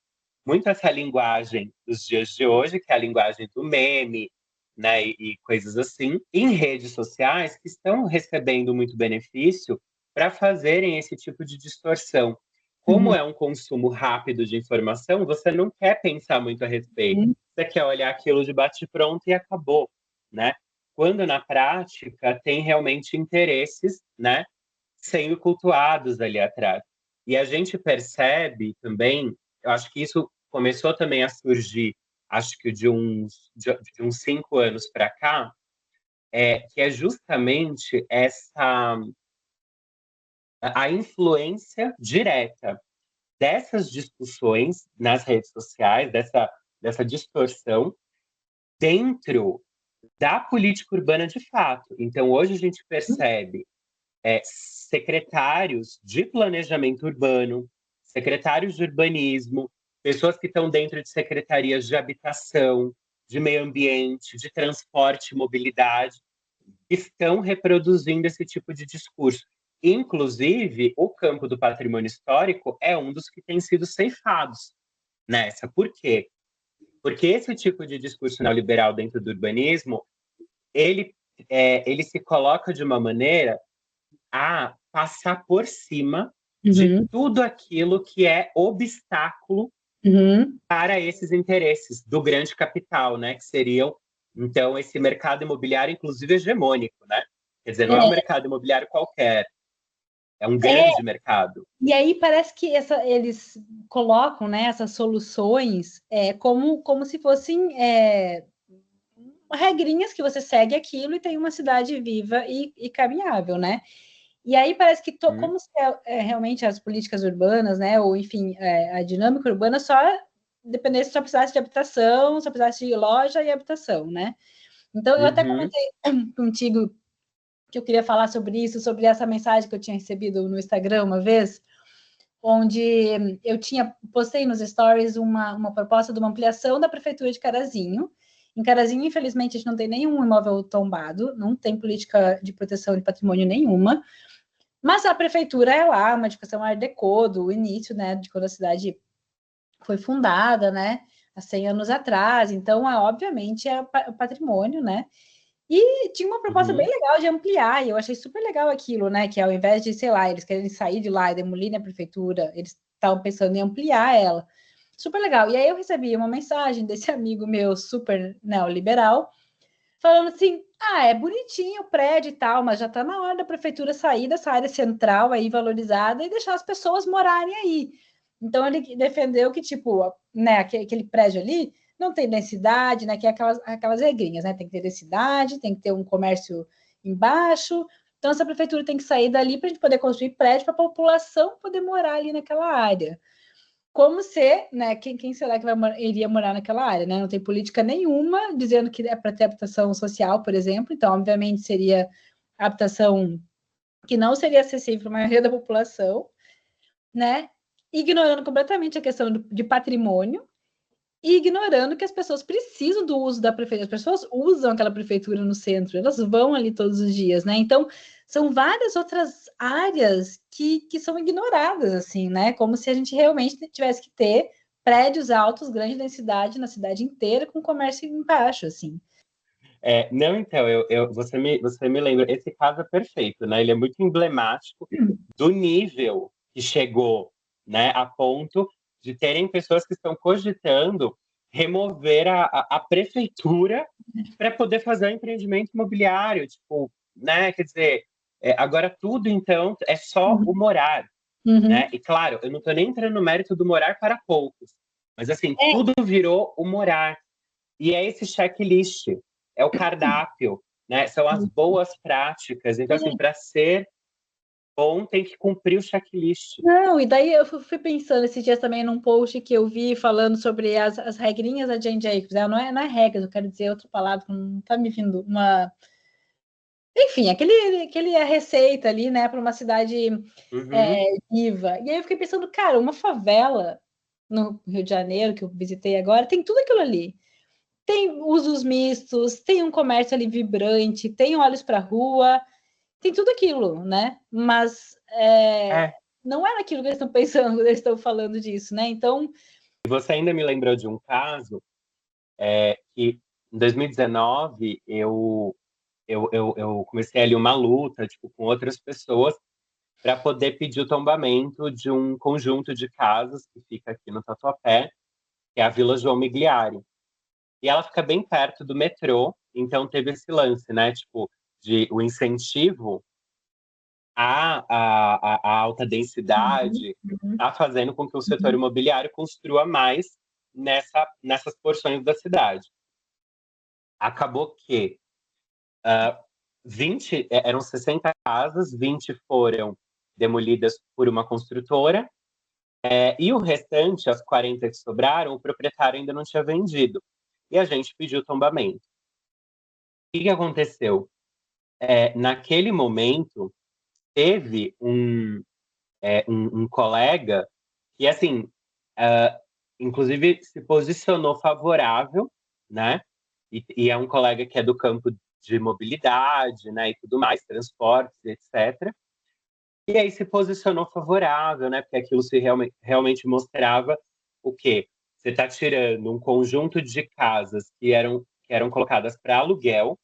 muito essa linguagem dos dias de hoje, que é a linguagem do meme, né, e coisas assim, em redes sociais que estão recebendo muito benefício para fazerem esse tipo de distorção. Como uhum, é um consumo rápido de informação, você não quer pensar muito a respeito. uhum, Você quer olhar aquilo de bate-pronto e acabou, né? Quando na prática tem realmente interesses, né, sendo cultuados ali atrás. E a gente percebe também, eu acho que isso começou também a surgir, acho que de uns 5 anos para cá, que é justamente a influência direta dessas discussões nas redes sociais, dessa distorção dentro da política urbana de fato. Então, hoje a gente percebe secretários de planejamento urbano, secretários de urbanismo, pessoas que estão dentro de secretarias de habitação, de meio ambiente, de transporte e mobilidade, estão reproduzindo esse tipo de discurso. Inclusive, o campo do patrimônio histórico é um dos que tem sido ceifados nessa. Por quê? Porque esse tipo de discurso neoliberal dentro do urbanismo, ele, ele se coloca de uma maneira a passar por cima de uhum, tudo aquilo que é obstáculo uhum. para esses interesses do grande capital, né? Que seriam, então, esse mercado imobiliário, inclusive, hegemônico, né? Quer dizer, não é um É, mercado imobiliário qualquer, é um é, grande mercado. e aí parece que eles colocam, né, essas soluções como se fossem regrinhas que você segue aquilo e tem uma cidade viva e caminhável, né? E aí parece que Hum, como se realmente as políticas urbanas, né, ou enfim, a dinâmica urbana só precisasse de habitação, só precisasse de loja e habitação, né? Então eu até uhum, comentei contigo que eu queria falar sobre isso, sobre essa mensagem que eu tinha recebido no Instagram uma vez, onde eu postei nos stories uma proposta de uma ampliação da prefeitura de Carazinho. Em Carazinho, infelizmente, a gente não tem nenhum imóvel tombado, não tem política de proteção de patrimônio nenhuma, mas a prefeitura é lá, uma edificação Art Deco, do início, né, de quando a cidade foi fundada, né, há 100 anos atrás, então, obviamente, é o patrimônio, né, e tinha uma proposta bem uhum, legal de ampliar, e eu achei super legal aquilo, né? Que ao invés de, sei lá, eles querem sair de lá e demolir a prefeitura, eles estavam pensando em ampliar ela. Super legal. E aí eu recebi uma mensagem desse amigo meu super neoliberal, falando assim: é bonitinho o prédio e tal, mas já está na hora da prefeitura sair dessa área central aí valorizada e deixar as pessoas morarem aí. Então ele defendeu que, tipo, né, aquele prédio ali não tem densidade, né? Que é aquelas regrinhas, né? Tem que ter densidade, tem que ter um comércio embaixo. Então, essa prefeitura tem que sair dali para a gente poder construir prédio para a população poder morar ali naquela área. Como se, né, quem será que iria morar naquela área, né? Não tem política nenhuma dizendo que é para ter habitação social, por exemplo. Então, obviamente, seria habitação que não seria acessível para a maioria da população, né? Ignorando completamente a questão de patrimônio e ignorando que as pessoas precisam do uso da prefeitura. As pessoas usam aquela prefeitura no centro, elas vão ali todos os dias, né? Então, são várias outras áreas que são ignoradas, assim, né? Como se a gente realmente tivesse que ter prédios altos, grande densidade na cidade inteira, com comércio embaixo, assim. Não, então, você me lembra, esse caso é perfeito, né? Ele é muito emblemático do nível que chegou, né, a ponto de terem pessoas que estão cogitando remover a prefeitura para poder fazer o empreendimento imobiliário, tipo, né? Quer dizer, agora tudo, então, é só o morar, Uhum. né? E claro, eu não estou nem entrando no mérito do morar para poucos, mas assim, É, tudo virou o morar. E é esse checklist, é o cardápio, né? São as boas práticas. Então, assim, para ser bom, tem que cumprir o checklist. não, e daí eu fui pensando esses dias também num post que eu vi falando sobre as regrinhas da Jane Jacobs. Não é regras, eu quero dizer outra palavra, que não tá me vindo uma. Enfim, aquele a receita ali, né, para uma cidade Uhum. viva. E aí eu fiquei pensando, cara, uma favela no Rio de Janeiro, que eu visitei agora, tem tudo aquilo ali. Tem usos mistos, tem um comércio ali vibrante, tem olhos para rua, tem tudo aquilo, né? Mas É. não é aquilo que eles estão pensando, quando eles estão falando disso, né? Então, E você ainda me lembrou de um caso que, em 2019, eu comecei ali uma luta, tipo, com outras pessoas para poder pedir o tombamento de um conjunto de casas que fica aqui no Tatuapé, que é a Vila João Migliari. E ela fica bem perto do metrô, então teve esse lance, né? Tipo, de o incentivo à alta uhum, densidade uhum, está fazendo com que o setor uhum, imobiliário construa mais nessas porções da cidade. Acabou que 20, eram 60 casas, 20 foram demolidas por uma construtora, e o restante, as 40 que sobraram, o proprietário ainda não tinha vendido. E a gente pediu tombamento. O que aconteceu? Naquele momento, teve um colega que, assim, uh, inclusive se posicionou favorável, né? E é um colega que é do campo de mobilidade, né? E tudo mais, transportes, etc. E aí se posicionou favorável, né? Porque aquilo se realmente mostrava o quê? Você está tirando um conjunto de casas que eram colocadas para aluguel,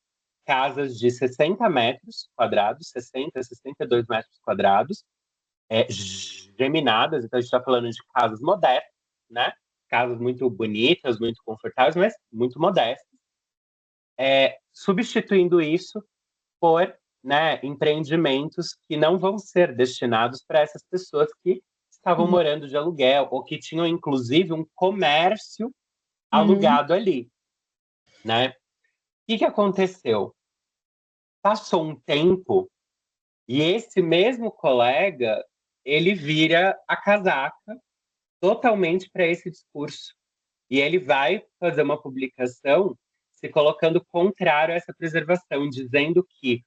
casas de 60 metros quadrados, 60, 62 metros quadrados, geminadas, então a gente está falando de casas modestas, né? Casas muito bonitas, muito confortáveis, mas muito modestas. Substituindo isso por, né, empreendimentos que não vão ser destinados para essas pessoas que estavam uhum, morando de aluguel ou que tinham, inclusive, um comércio uhum, alugado ali, né? O que aconteceu? Passou um tempo e esse mesmo colega, ele vira a casaca totalmente para esse discurso. E ele vai fazer uma publicação se colocando contrário a essa preservação, dizendo que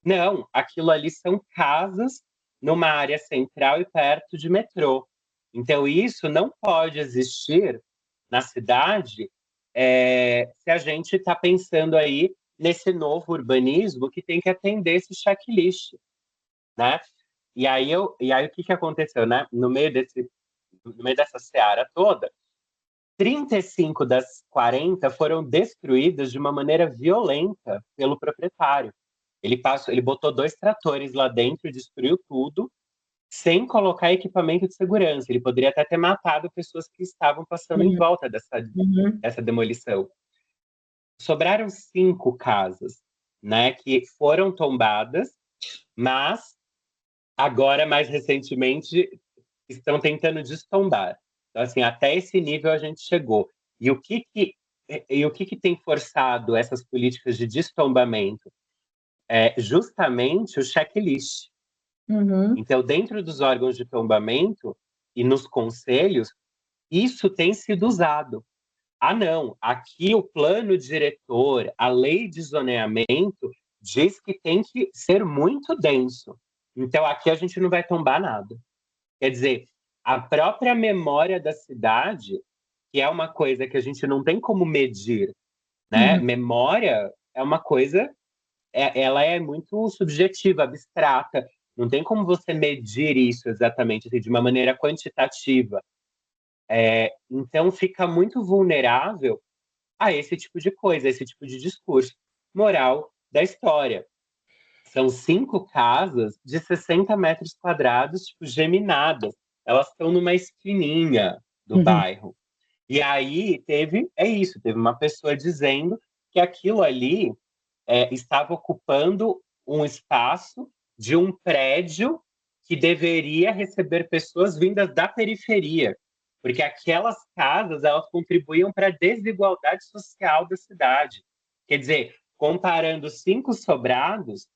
não, aquilo ali são casas numa área central e perto de metrô. Então, isso não pode existir na cidade se a gente está pensando aí nesse novo urbanismo que tem que atender esse checklist, né? E aí o que aconteceu, né? No meio dessa seara toda, 35 das 40 foram destruídas de uma maneira violenta pelo proprietário. Ele botou 2 tratores lá dentro, destruiu tudo, sem colocar equipamento de segurança. Ele poderia até ter matado pessoas que estavam passando em uhum, volta dessa demolição. Sobraram 5 casas, né, que foram tombadas, mas agora, mais recentemente, estão tentando destombar. Então, assim, até esse nível a gente chegou. E o que tem forçado essas políticas de destombamento? É justamente o checklist. uhum, Então, dentro dos órgãos de tombamento e nos conselhos, isso tem sido usado. Ah, não, aqui o plano diretor, a lei de zoneamento, diz que tem que ser muito denso. Então, aqui a gente não vai tombar nada. Quer dizer, a própria memória da cidade que é uma coisa que a gente não tem como medir, né? Memória é uma coisa, ela é muito subjetiva, abstrata. Não tem como você medir isso exatamente, assim, de uma maneira quantitativa. Então fica muito vulnerável a esse tipo de coisa, a esse tipo de discurso. Moral da história. São 5 casas de 60 metros quadrados, tipo, geminadas. Elas estão numa esquininha do bairro. E aí teve uma pessoa dizendo que aquilo ali estava ocupando um espaço de um prédio que deveria receber pessoas vindas da periferia, porque aquelas casas elas contribuíam para a desigualdade social da cidade. Quer dizer, comparando 5 sobrados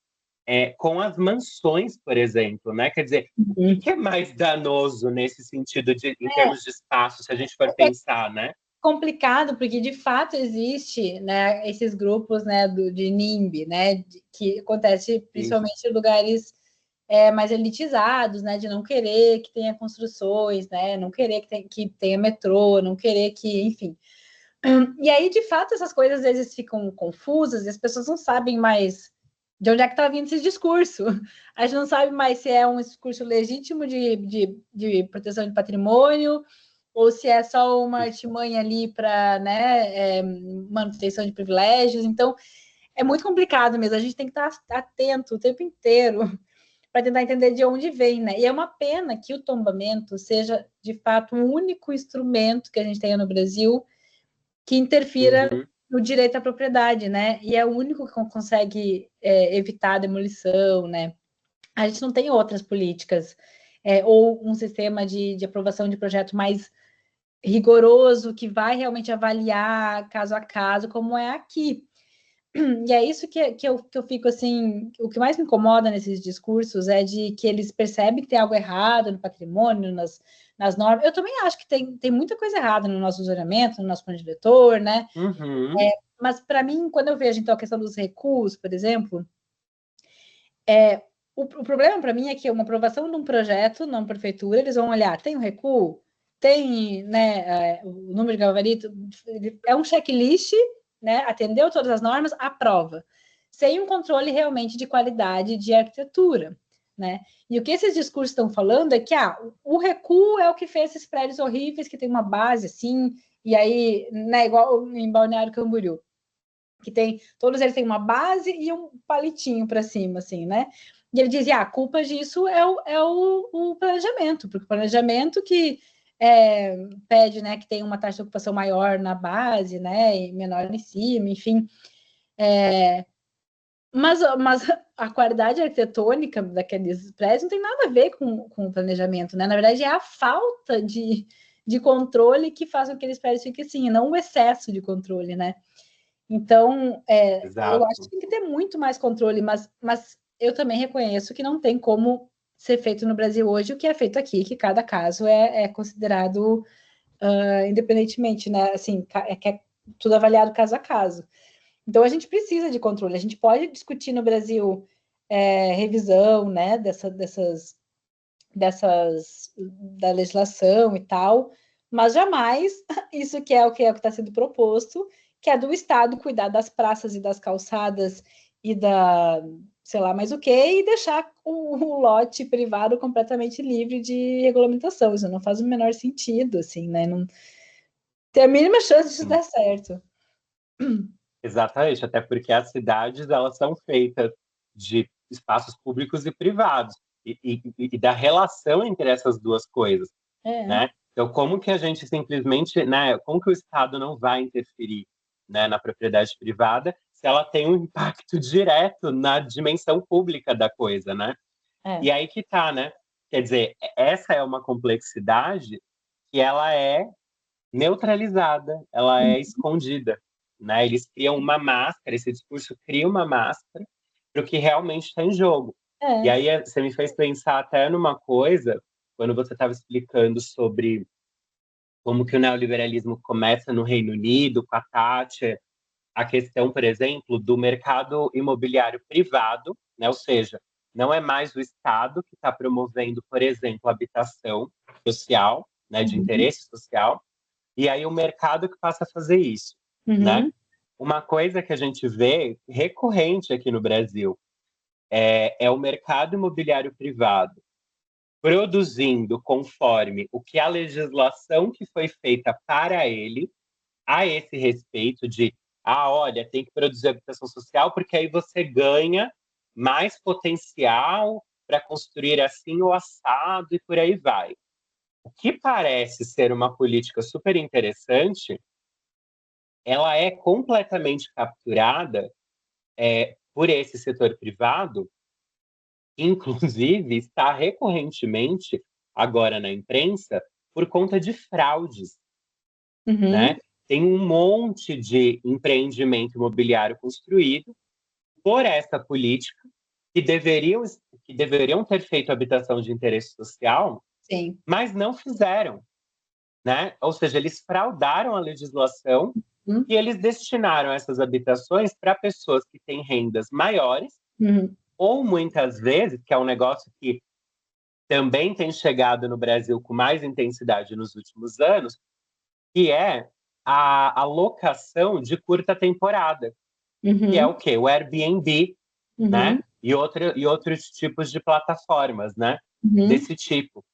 com as mansões, por exemplo, né? Quer dizer, o que é mais danoso nesse sentido em termos de espaço, se a gente for pensar, né? Complicado, porque de fato existe, né, esses grupos, né, de NIMBY, né, que acontece principalmente em lugares mais elitizados, né, de não querer que tenha construções, né, não querer que tenha metrô, não querer que, enfim. E aí, de fato, essas coisas às vezes ficam confusas e as pessoas não sabem mais de onde é que está vindo esse discurso. A gente não sabe mais se é um discurso legítimo de proteção de patrimônio, ou se é só uma artimanha ali para, né, manutenção de privilégios. Então, é muito complicado mesmo. A gente tem que estar atento o tempo inteiro para tentar entender de onde vem, né? E é uma pena que o tombamento seja, de fato, o único instrumento que a gente tenha no Brasil que interfira no direito à propriedade, né? E é o único que consegue evitar a demolição, né? A gente não tem outras políticas ou um sistema de aprovação de projeto mais rigoroso, que vai realmente avaliar caso a caso, como é aqui. E é isso que eu fico assim, o que mais me incomoda nesses discursos é de que eles percebem que tem algo errado no patrimônio, nas normas. Eu também acho que tem muita coisa errada no nosso zonamento, no nosso plano diretor, né? Mas para mim, quando eu vejo então a questão dos recuos, por exemplo, o problema para mim é que uma aprovação de um projeto na prefeitura, eles vão olhar, tem um recuo? Tem, né, o número de gabarito? É um checklist, né, atendeu todas as normas, aprova. Sem um controle realmente de qualidade de arquitetura, né? E o que esses discursos estão falando é que o recuo é o que fez esses prédios horríveis, que tem uma base assim, e aí, né, igual em Balneário Camboriú, que tem, todos eles têm uma base e um palitinho para cima, assim, né? E ele dizia, a culpa disso é o planejamento, porque o planejamento que pede, né, que tem uma taxa de ocupação maior na base, né, e menor em cima, enfim. Mas a qualidade arquitetônica daqueles prédios não tem nada a ver com o planejamento, né? Na verdade, é a falta de controle que faz com que aqueles prédios fiquem assim, e não o excesso de controle, né? Então, eu acho que tem que ter muito mais controle, mas eu também reconheço que não tem como ser feito no Brasil hoje o que é feito aqui, que cada caso é considerado independentemente, né? Assim, que é tudo avaliado caso a caso. Então, a gente precisa de controle. A gente pode discutir no Brasil revisão, né, da legislação e tal, mas jamais isso que é o que está sendo proposto, que é do Estado cuidar das praças e das calçadas e da, sei lá mais o que, e deixar o lote privado completamente livre de regulamentação. Isso não faz o menor sentido, assim, né? Não tem a mínima chance de dar certo. Exatamente, até porque as cidades elas são feitas de espaços públicos e privados e da relação entre essas duas coisas, né? Então, como que a gente simplesmente, né? Como que o Estado não vai interferir, né, na propriedade privada se ela tem um impacto direto na dimensão pública da coisa, né? E aí que tá, né? Quer dizer, essa é uma complexidade que ela é neutralizada, ela é escondida, né? Eles criam uma máscara, esse discurso cria uma máscara para o que realmente está em jogo. E aí você me fez pensar até numa coisa, quando você estava explicando sobre como que o neoliberalismo começa no Reino Unido, com a Thatcher, a questão, por exemplo, do mercado imobiliário privado, né? Ou seja, não é mais o Estado que está promovendo, por exemplo, habitação social, né, de interesse social, e aí o mercado que passa a fazer isso, né? Uma coisa que a gente vê recorrente aqui no Brasil é o mercado imobiliário privado produzindo conforme o que a legislação que foi feita para ele a esse respeito de, olha, tem que produzir habitação social porque aí você ganha mais potencial para construir assim o assado e por aí vai. O que parece ser uma política super interessante, ela é completamente capturada por esse setor privado, que inclusive está recorrentemente agora na imprensa por conta de fraudes, né? Tem um monte de empreendimento imobiliário construído por essa política que deveriam ter feito habitação de interesse social, Sim. mas não fizeram, né? Ou seja, eles fraudaram a legislação e eles destinaram essas habitações para pessoas que têm rendas maiores, ou muitas vezes, que é um negócio que também tem chegado no Brasil com mais intensidade nos últimos anos, que é a locação de curta temporada, que é o quê? O Airbnb, né? E outros tipos de plataformas, né? Desse tipo.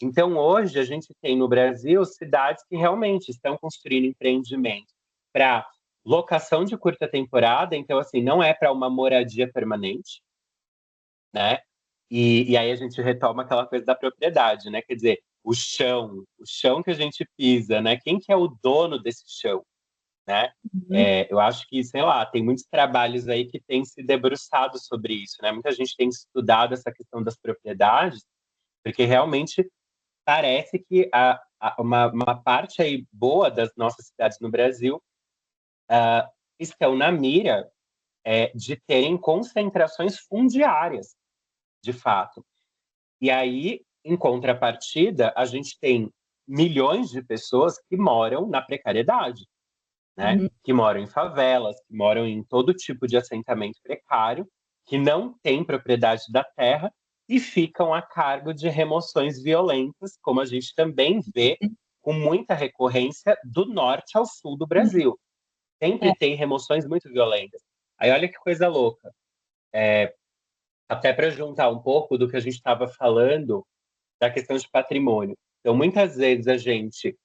Então, hoje, a gente tem no Brasil cidades que realmente estão construindo empreendimentos para locação de curta temporada, então, assim, não é para uma moradia permanente, né? E aí a gente retoma aquela coisa da propriedade, né? Quer dizer, o chão que a gente pisa, né? Quem que é o dono desse chão, né? Eu acho que, sei lá, tem muitos trabalhos aí que têm se debruçado sobre isso, né? Muita gente tem estudado essa questão das propriedades, porque realmente parece que uma parte aí boa das nossas cidades no Brasil estão na mira de terem concentrações fundiárias, de fato. E aí, em contrapartida, a gente tem milhões de pessoas que moram na precariedade, né? Que moram em favelas, que moram em todo tipo de assentamento precário, que não têm propriedade da terra e ficam a cargo de remoções violentas, como a gente também vê com muita recorrência do norte ao sul do Brasil. Sempre tem remoções muito violentas. Aí olha que coisa louca. Até para juntar um pouco do que a gente estava falando da questão de patrimônio. Então, muitas vezes a gente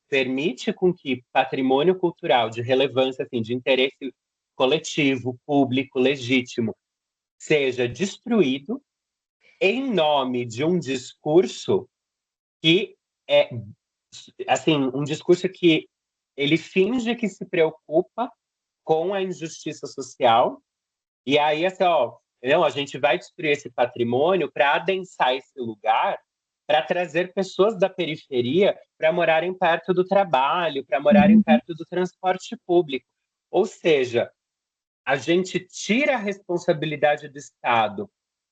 permite com que patrimônio cultural de relevância, assim, de interesse coletivo, público, legítimo, seja destruído em nome de um discurso que é, assim, um discurso que ele finge que se preocupa com a injustiça social, e aí, assim, não, a gente vai destruir esse patrimônio para adensar esse lugar, para trazer pessoas da periferia para morarem perto do trabalho, para morarem perto do transporte público. Ou seja, a gente tira a responsabilidade do Estado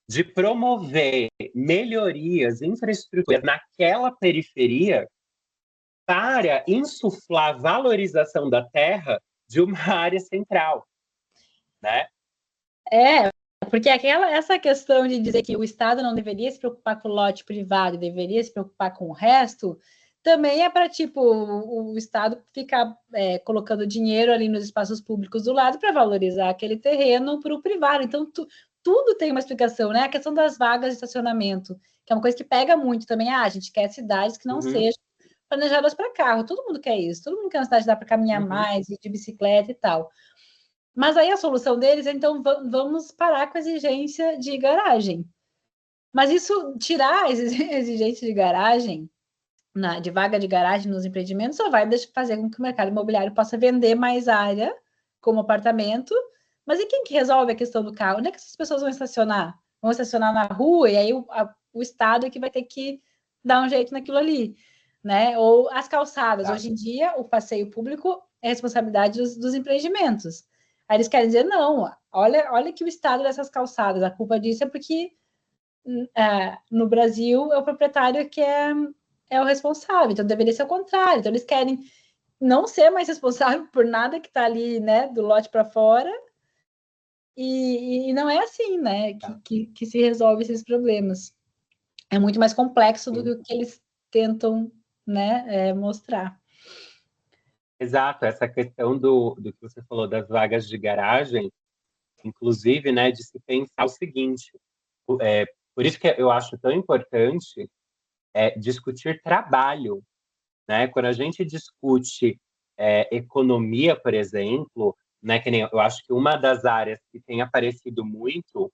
de promover melhorias, infraestruturas naquela periferia para insuflar valorização da terra de uma área central, né? Porque essa questão de dizer que o Estado não deveria se preocupar com o lote privado, deveria se preocupar com o resto, também é para, tipo, o Estado ficar colocando dinheiro ali nos espaços públicos do lado para valorizar aquele terreno para o privado. Então, tudo tem uma explicação, né? A questão das vagas de estacionamento, que é uma coisa que pega muito também. A gente quer cidades que não sejam planejadas para carro. Todo mundo quer isso. Todo mundo quer uma cidade que dá para caminhar mais, ir de bicicleta e tal. Mas aí a solução deles é, então, vamos parar com a exigência de garagem. Mas isso, tirar a exigência de garagem, de vaga de garagem nos empreendimentos, só vai fazer com que o mercado imobiliário possa vender mais área como apartamento. Mas e quem que resolve a questão do carro? Onde é que essas pessoas vão estacionar? Vão estacionar na rua e aí o Estado é que vai ter que dar um jeito naquilo ali, né? Ou as calçadas. Hoje em dia, o passeio público é responsabilidade dos empreendimentos. Aí eles querem dizer, não, olha que o estado dessas calçadas, a culpa disso é porque no Brasil é o proprietário que é o responsável, então deveria ser o contrário. Então eles querem não ser mais responsável por nada que está ali, né, do lote para fora, e não é assim, né, que se resolve esses problemas. É muito mais complexo do que o que eles tentam, né, mostrar. Exato, essa questão do que você falou das vagas de garagem, inclusive, né, de se pensar o seguinte, é, por isso que eu acho tão importante discutir trabalho, né? Quando a gente discute economia, por exemplo, né, que nem eu acho que uma das áreas que tem aparecido muito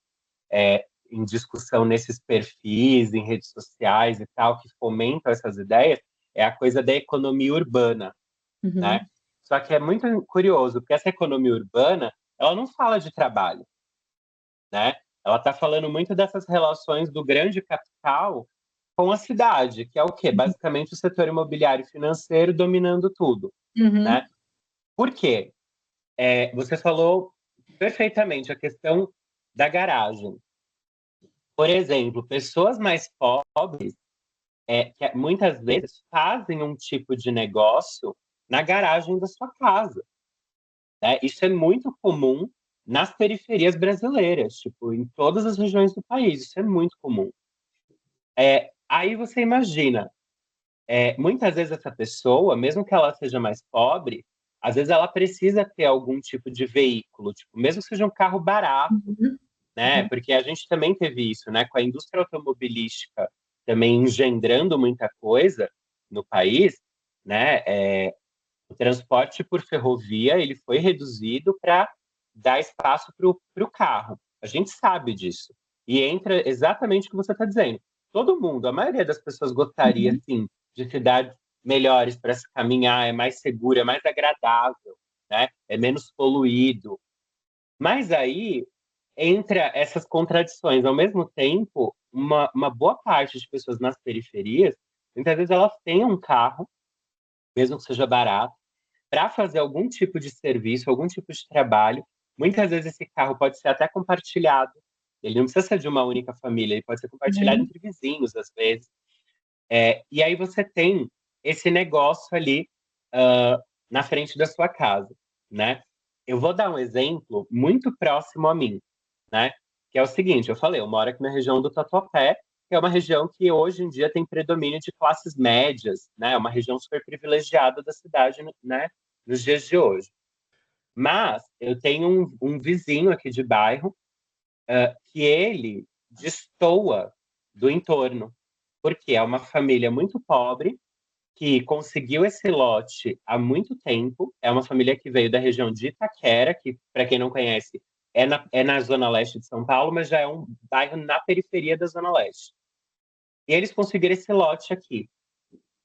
em discussão nesses perfis, em redes sociais e tal, que fomentam essas ideias, é a coisa da economia urbana, né? Uhum, Só que é muito curioso, porque essa economia urbana, ela não fala de trabalho, né? Ela está falando muito dessas relações do grande capital com a cidade, que é o quê? Basicamente o setor imobiliário e financeiro dominando tudo, uhum, né? Por quê? Você falou perfeitamente a questão da garagem. Por exemplo, pessoas mais pobres que muitas vezes fazem um tipo de negócio na garagem da sua casa, né? Isso é muito comum nas periferias brasileiras, tipo, em todas as regiões do país, isso é muito comum. Aí você imagina, muitas vezes essa pessoa, mesmo que ela seja mais pobre, às vezes ela precisa ter algum tipo de veículo, tipo, mesmo que seja um carro barato, uhum, né? uhum, Porque a gente também teve isso, né? Com a indústria automobilística também engendrando muita coisa no país, né? O transporte por ferrovia ele foi reduzido para dar espaço para o carro. A gente sabe disso. E entra exatamente o que você está dizendo. Todo mundo, a maioria das pessoas gostaria, uhum, sim, de cidades melhores para se caminhar, é mais seguro, é mais agradável, né? É menos poluído. Mas aí entra essas contradições. Ao mesmo tempo, uma boa parte de pessoas nas periferias, muitas vezes elas têm um carro, mesmo que seja barato, para fazer algum tipo de serviço, algum tipo de trabalho. Muitas vezes esse carro pode ser até compartilhado. Ele não precisa ser de uma única família, ele pode ser compartilhado uhum, entre vizinhos, às vezes. E aí você tem esse negócio ali na frente da sua casa, né? Eu vou dar um exemplo muito próximo a mim, né? Que é o seguinte, eu falei, eu moro aqui na região do Tatuapé, que é uma região que hoje em dia tem predomínio de classes médias, né? É uma região super privilegiada da cidade, né? Nos dias de hoje. Mas eu tenho um vizinho aqui de bairro que ele destoa do entorno, porque é uma família muito pobre que conseguiu esse lote há muito tempo. É uma família que veio da região de Itaquera, que, para quem não conhece, é na zona leste de São Paulo, mas já é um bairro na periferia da zona leste. E eles conseguiram esse lote aqui.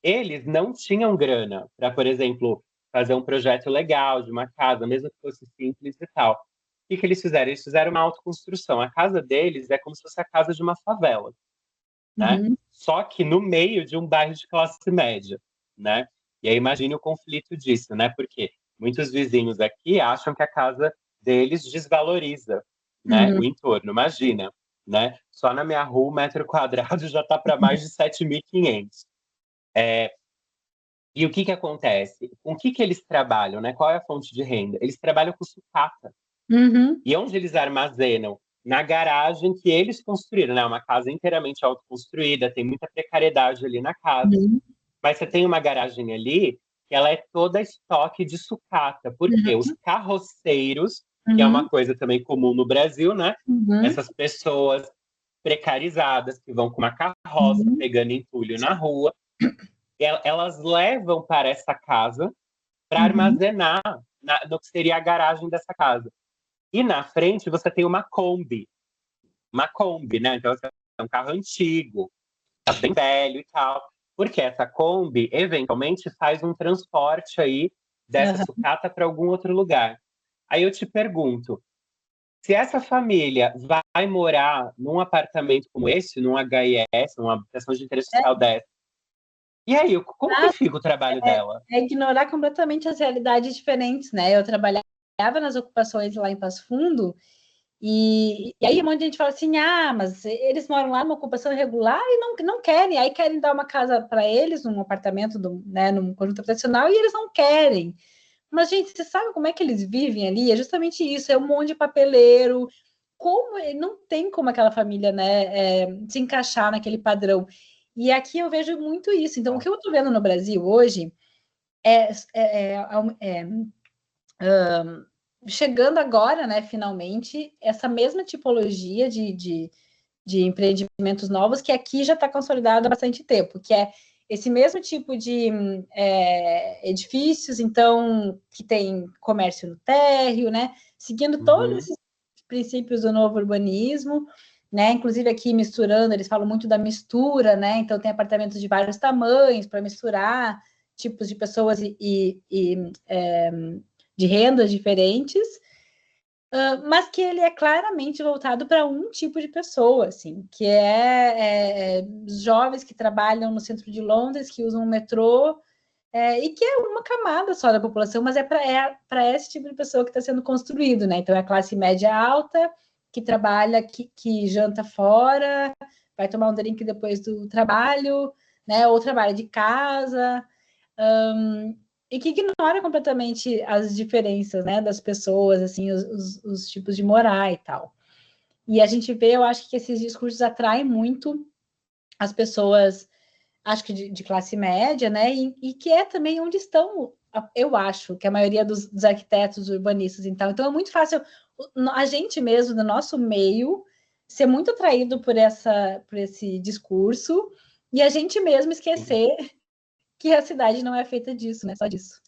Eles não tinham grana para, por exemplo, fazer um projeto legal de uma casa, mesmo que fosse simples e tal. O que eles fizeram? Eles fizeram uma autoconstrução. A casa deles é como se fosse a casa de uma favela, né? uhum. Só que no meio de um bairro de classe média, né? E aí imagine o conflito disso, né? Porque muitos vizinhos aqui acham que a casa deles desvaloriza, né? Uhum. O entorno. Imagina, né? Só na minha rua, o metro quadrado já está para mais de 7.500. E o que que acontece? Com o que eles trabalham, né? Qual é a fonte de renda? Eles trabalham com sucata. Uhum. E onde eles armazenam? Na garagem que eles construíram, né? Uma casa inteiramente autoconstruída, tem muita precariedade ali na casa. Uhum. Mas você tem uma garagem ali que ela é toda estoque de sucata, porque os carroceiros, que é uma Uhum. coisa também comum no Brasil, né? Uhum. Essas pessoas precarizadas que vão com uma carroça Uhum. pegando entulho na rua, elas levam para essa casa para Uhum. armazenar no que seria a garagem dessa casa. E na frente você tem uma Kombi, né? Então assim, é um carro antigo, tá bem velho e tal. Porque essa Kombi, eventualmente, faz um transporte aí dessa Aham. sucata para algum outro lugar. Aí eu te pergunto, se essa família vai morar num apartamento como esse, num HIS, numa habitação de interesse É, social dessa, e aí, como que exato. fica o trabalho dela? É ignorar completamente as realidades diferentes, né? Eu trabalhava nas ocupações lá em Passo Fundo, e aí um monte de gente fala assim: ah, mas eles moram lá numa ocupação irregular e não querem, aí querem dar uma casa para eles, num apartamento, né, num conjunto habitacional, e eles não querem. Mas, gente, você sabe como é que eles vivem ali? É justamente isso, é um monte de papeleiro. Como não tem como aquela família, né, se encaixar naquele padrão. E aqui eu vejo muito isso. Então, o que eu estou vendo no Brasil hoje é, é, é, é chegando agora, né, finalmente, essa mesma tipologia de empreendimentos novos que aqui já está consolidado há bastante tempo, que é esse mesmo tipo de edifícios, então, que tem comércio no térreo, né, seguindo todos esses princípios do novo urbanismo, né, inclusive aqui misturando, eles falam muito da mistura, né, então tem apartamentos de vários tamanhos para misturar tipos de pessoas de rendas diferentes, mas que ele é claramente voltado para um tipo de pessoa, assim, que jovens que trabalham no centro de Londres, que usam o metrô, e que é uma camada só da população, mas é para esse tipo de pessoa que está sendo construído, né? Então é a classe média alta, que trabalha, que janta fora, vai tomar um drink depois do trabalho, né? Ou trabalha de casa. E que ignora completamente as diferenças, né, das pessoas, assim, os tipos de morar e tal. E a gente vê, eu acho que esses discursos atraem muito as pessoas, acho que de classe média, né, e que é também onde estão, eu acho, que a maioria dos arquitetos, urbanistas e tal. Então é muito fácil a gente mesmo, do nosso meio, ser muito atraído por esse discurso e a gente mesmo esquecer que a cidade não é feita disso, né? Só disso.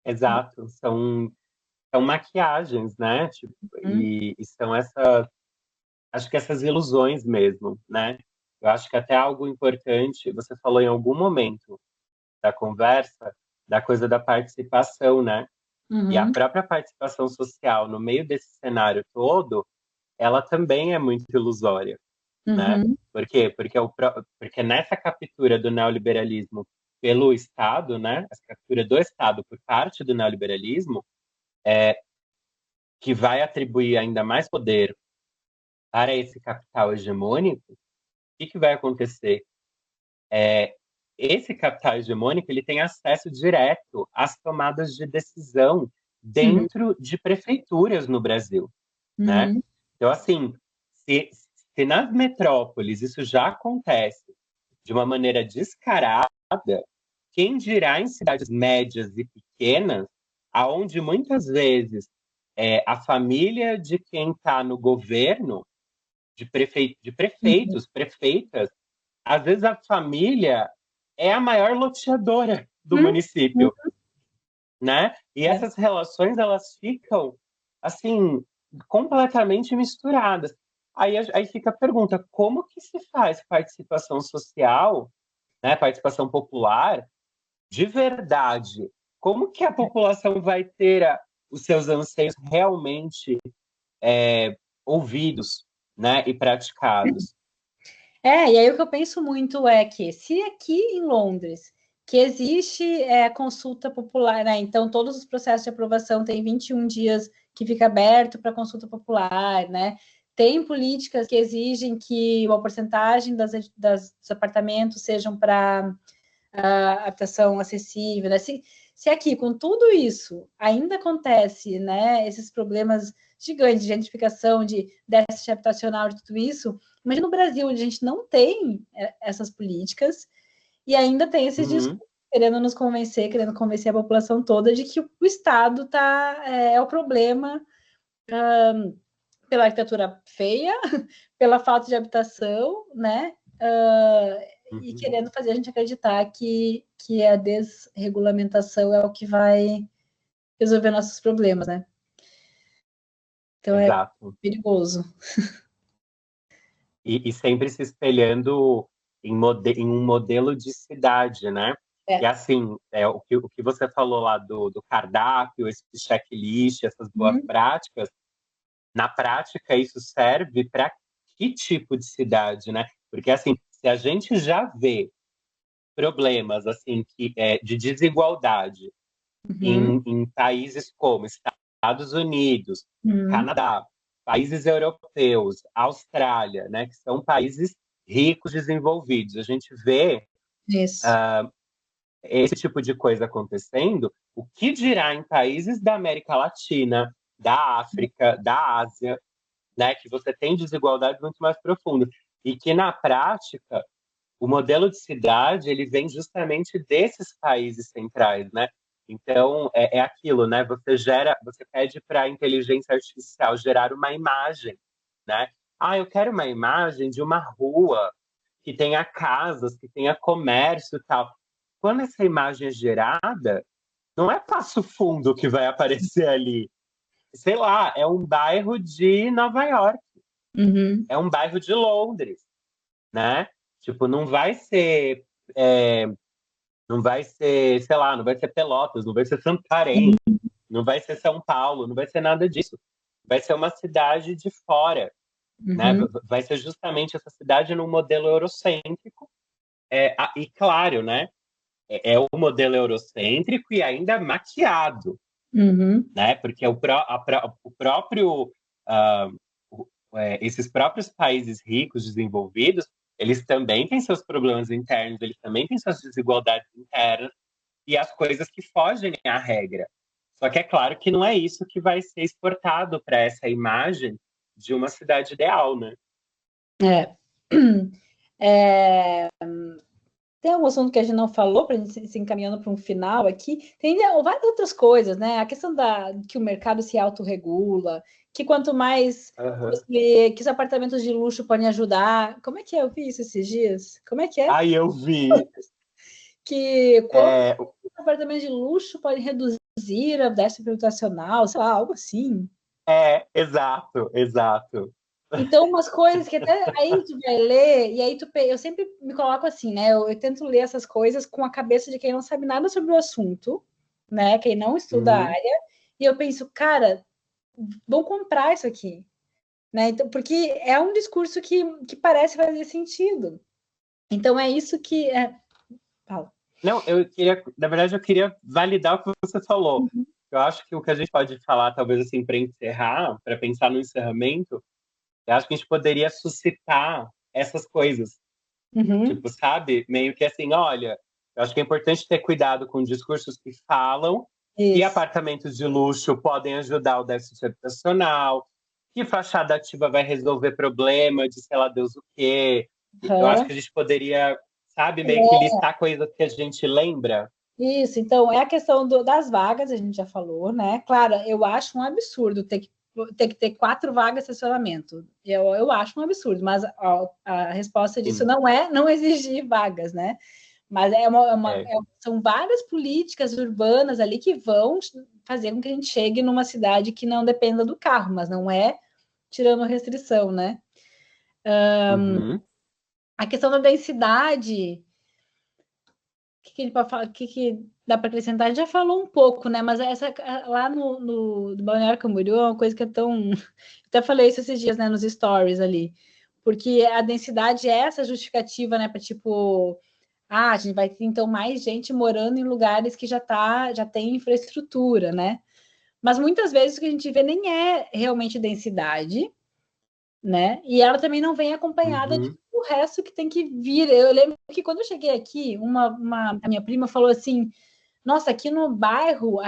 Exato, são maquiagens, né? Tipo, e são acho que essas ilusões mesmo, né? Eu acho que até algo importante, você falou em algum momento da conversa, da coisa da participação, né? E a própria participação social no meio desse cenário todo, ela também é muito ilusória, né? Por quê? Porque nessa captura do neoliberalismo pelo Estado, né? Essa captura do Estado por parte do neoliberalismo, que vai atribuir ainda mais poder para esse capital hegemônico, o que vai acontecer? Esse capital hegemônico ele tem acesso direto às tomadas de decisão dentro de prefeituras no Brasil, né? Então, assim, se nas metrópoles isso já acontece de uma maneira descarada, quem dirá em cidades médias e pequenas, aonde muitas vezes a família de quem está no governo, de prefeitos, prefeitas, às vezes a família é a maior loteadora do município, né? E essas relações elas ficam assim completamente misturadas. Aí fica a pergunta: como que se faz participação social, né? Participação popular de verdade? Como que a população vai ter os seus anseios realmente ouvidos, né? E praticados? E aí o que eu penso muito é que se aqui em Londres que existe consulta popular, né? Então todos os processos de aprovação têm 21 dias que fica aberto para consulta popular, né? Tem políticas que exigem que uma porcentagem dos apartamentos sejam para habitação acessível, né? Se aqui, com tudo isso, ainda acontece, né, esses problemas gigantes de gentrificação, de déficit habitacional, de tudo isso, imagina no Brasil, onde a gente não tem essas políticas e ainda tem esses discursos querendo convencer a população toda de que o Estado é o problema pela arquitetura feia, pela falta de habitação, né? E querendo fazer a gente acreditar que a desregulamentação é o que vai resolver nossos problemas, né? Então é Exato. perigoso. E sempre se espelhando em um modelo de cidade, né? E assim, o que você falou lá do cardápio, esse checklist, essas boas práticas, na prática isso serve para que tipo de cidade, né? Porque assim, se a gente já vê problemas assim de desigualdade em países como Estados Unidos, Canadá, países europeus, Austrália, né, que são países ricos, desenvolvidos. A gente vê esse tipo de coisa acontecendo, o que dirá em países da América Latina, da África, da Ásia, né, que você tem desigualdades muito mais profundas. E que, na prática, o modelo de cidade, ele vem justamente desses países centrais, né? Então, é aquilo, né? Você pede para a inteligência artificial gerar uma imagem, né? Ah, eu quero uma imagem de uma rua que tenha casas, que tenha comércio e tal. Quando essa imagem é gerada, não é Passo Fundo que vai aparecer ali. Sei lá, é um bairro de Nova York, Uhum. é um bairro de Londres, né? Tipo, é, não vai ser, sei lá, não vai ser Pelotas, não vai ser Santarém, não vai ser São Paulo, não vai ser nada disso. Vai ser uma cidade de fora, né? Uhum. Vai ser justamente essa cidade num modelo eurocêntrico. E claro, né? É o modelo eurocêntrico e ainda maquiado, Uhum. né? Porque o próprio, ah, esses próprios países ricos, desenvolvidos, eles também têm seus problemas internos, eles também têm suas desigualdades internas e as coisas que fogem à regra. Só que é claro que não é isso que vai ser exportado para essa imagem de uma cidade ideal, né? É. É, tem algum assunto que a gente não falou para a gente se encaminhando para um final aqui? Tem várias outras coisas, né? A questão que o mercado se autorregula, que quanto mais Uhum. que os apartamentos de luxo podem ajudar. Como é que é? Eu vi isso esses dias. Como é que é? Aí eu vi. Que quanto É, os apartamentos de luxo podem reduzir a déficit habitacional, sei lá, algo assim. exato, exato. Então, umas coisas que até aí tu vai ler, e aí eu sempre me coloco assim, né? Eu tento ler essas coisas com a cabeça de quem não sabe nada sobre o assunto, né? Quem não estuda a Uhum, área, e eu penso, cara, vão comprar isso aqui, né? Então, porque é um discurso que parece fazer sentido. Então, é isso que. Fala. não, na verdade, eu queria validar o que você falou. Eu acho que o que a gente pode falar, talvez assim, para encerrar, para pensar no encerramento, eu acho que a gente poderia suscitar essas coisas. Uhum. Tipo, sabe? Meio que assim, olha, eu acho que é importante ter cuidado com discursos que falam que Isso. apartamentos de luxo podem ajudar o déficit habitacional, que fachada ativa vai resolver problema de sei lá Deus o quê. Eu acho Uhum. que a gente poderia, sabe, meio que listar coisas que a gente lembra. Isso, então é a questão das vagas, a gente já falou, né? Claro, eu acho um absurdo ter que ter 4 vagas de estacionamento. Eu acho um absurdo, mas a resposta disso Sim, não é não exigir vagas, né? Mas é, são várias políticas urbanas ali que vão fazer com que a gente chegue numa cidade que não dependa do carro, mas não é tirando restrição, né? uhum, A questão da densidade que ele pode falar, que dá para acrescentar? A gente já falou um pouco, né? Mas essa lá no Balneário Camboriú é uma coisa que é tão. Até falei isso esses dias, né? Nos stories ali. Porque a densidade é essa justificativa, né? Para tipo, a gente vai ter então mais gente morando em lugares que já tem infraestrutura, né? Mas muitas vezes o que a gente vê nem é realmente densidade, né? E ela também não vem acompanhada de uhum, o resto que tem que vir. Eu lembro que quando eu cheguei aqui, a minha prima falou assim: Nossa, aqui no bairro,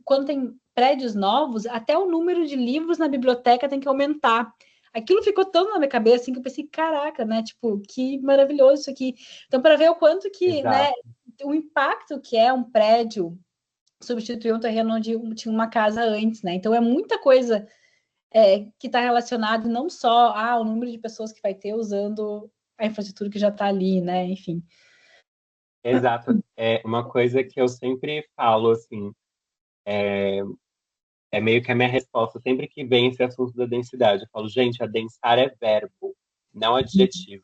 quando tem prédios novos, até o número de livros na biblioteca tem que aumentar. Aquilo ficou tão na minha cabeça assim que eu pensei, caraca, né? Tipo, que maravilhoso isso aqui. Então, para ver o quanto que, né, exato, o impacto que é um prédio substituir um terreno onde tinha uma casa antes, né? Então é muita coisa que está relacionado não só ao número de pessoas que vai ter usando a infraestrutura que já está ali, né? Enfim. exato. É uma coisa que eu sempre falo, assim, é meio que a minha resposta, sempre que vem esse assunto da densidade. Eu falo, gente, adensar é verbo, não adjetivo.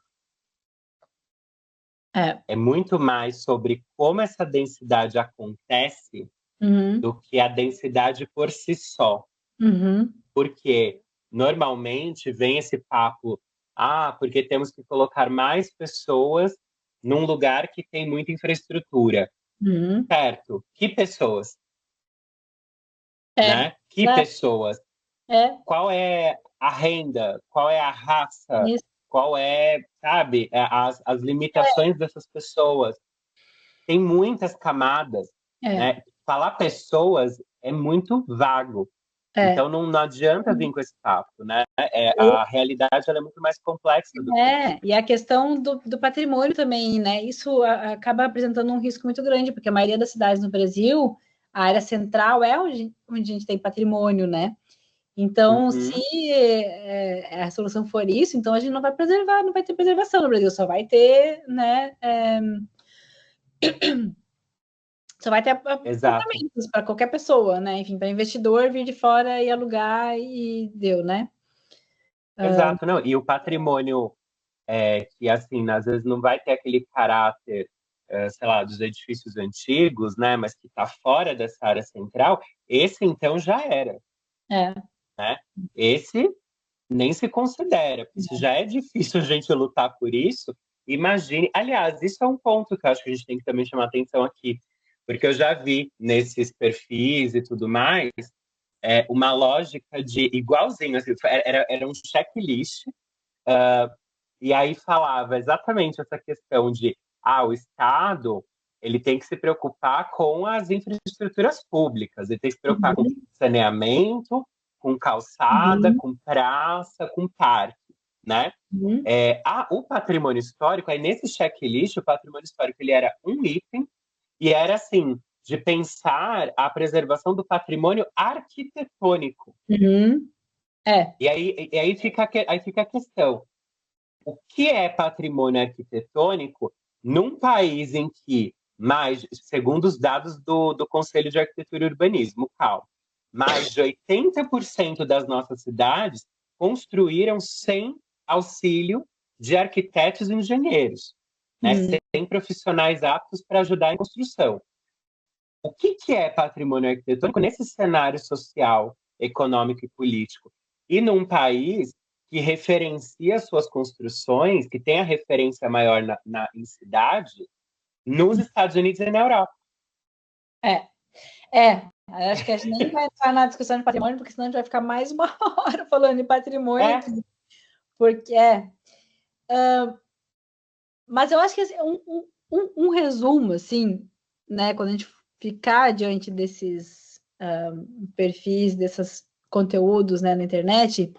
É. É muito mais sobre como essa densidade acontece Uhum, do que a densidade por si só. uhum, Porque normalmente vem esse papo, porque temos que colocar mais pessoas num lugar que tem muita infraestrutura. uhum. Certo? Que pessoas, É, né? Que é, pessoas? é, Qual é a renda? Qual é a raça? isso, Qual é, sabe, as limitações dessas pessoas? Tem muitas camadas, é, né? Falar pessoas é muito vago. Então não adianta vir com esse papo, né? A realidade ela é muito mais complexa do que isso. E a questão do patrimônio também, né? Isso acaba apresentando um risco muito grande, porque a maioria das cidades no Brasil, a área central é onde a gente tem patrimônio, né? Então, se a solução for isso, então a gente não vai preservar, não vai ter preservação no Brasil, só vai ter, né? Só vai ter apartamentos para qualquer pessoa, né? Enfim, para investidor vir de fora e alugar e deu, né? Exato, não. E o patrimônio que, assim, às vezes não vai ter aquele caráter, sei lá, dos edifícios antigos, né? Mas que está fora dessa área central, esse então já era, né? Esse nem se considera, porque se já é difícil a gente lutar por isso, imagine. Aliás, isso é um ponto que eu acho que a gente tem que também chamar atenção aqui, porque eu já vi nesses perfis e tudo mais, uma lógica de igualzinho, assim, era um checklist, e aí falava exatamente essa questão de o Estado ele tem que se preocupar com as infraestruturas públicas, ele tem que se preocupar com saneamento, com calçada, com praça, com parque, né? O patrimônio histórico, aí nesse checklist, o patrimônio histórico ele era um item e era assim, de pensar a preservação do patrimônio arquitetônico. Aí fica a questão. O que é patrimônio arquitetônico num país em que segundo os dados do Conselho de Arquitetura e Urbanismo, CAL, mais de 80% das nossas cidades construíram sem auxílio de arquitetos e engenheiros, né? Sem profissionais aptos para ajudar em construção. O que é patrimônio arquitetônico nesse cenário social, econômico e político? E num país que referencia suas construções, que tem a referência maior em cidade, nos Estados Unidos e na Europa. Acho que a gente nem vai entrar na discussão de patrimônio, porque senão a gente vai ficar mais uma hora falando de patrimônio. Porque mas eu acho que assim, um resumo, assim, né, quando a gente ficar diante desses perfis, desses conteúdos, né, na internet,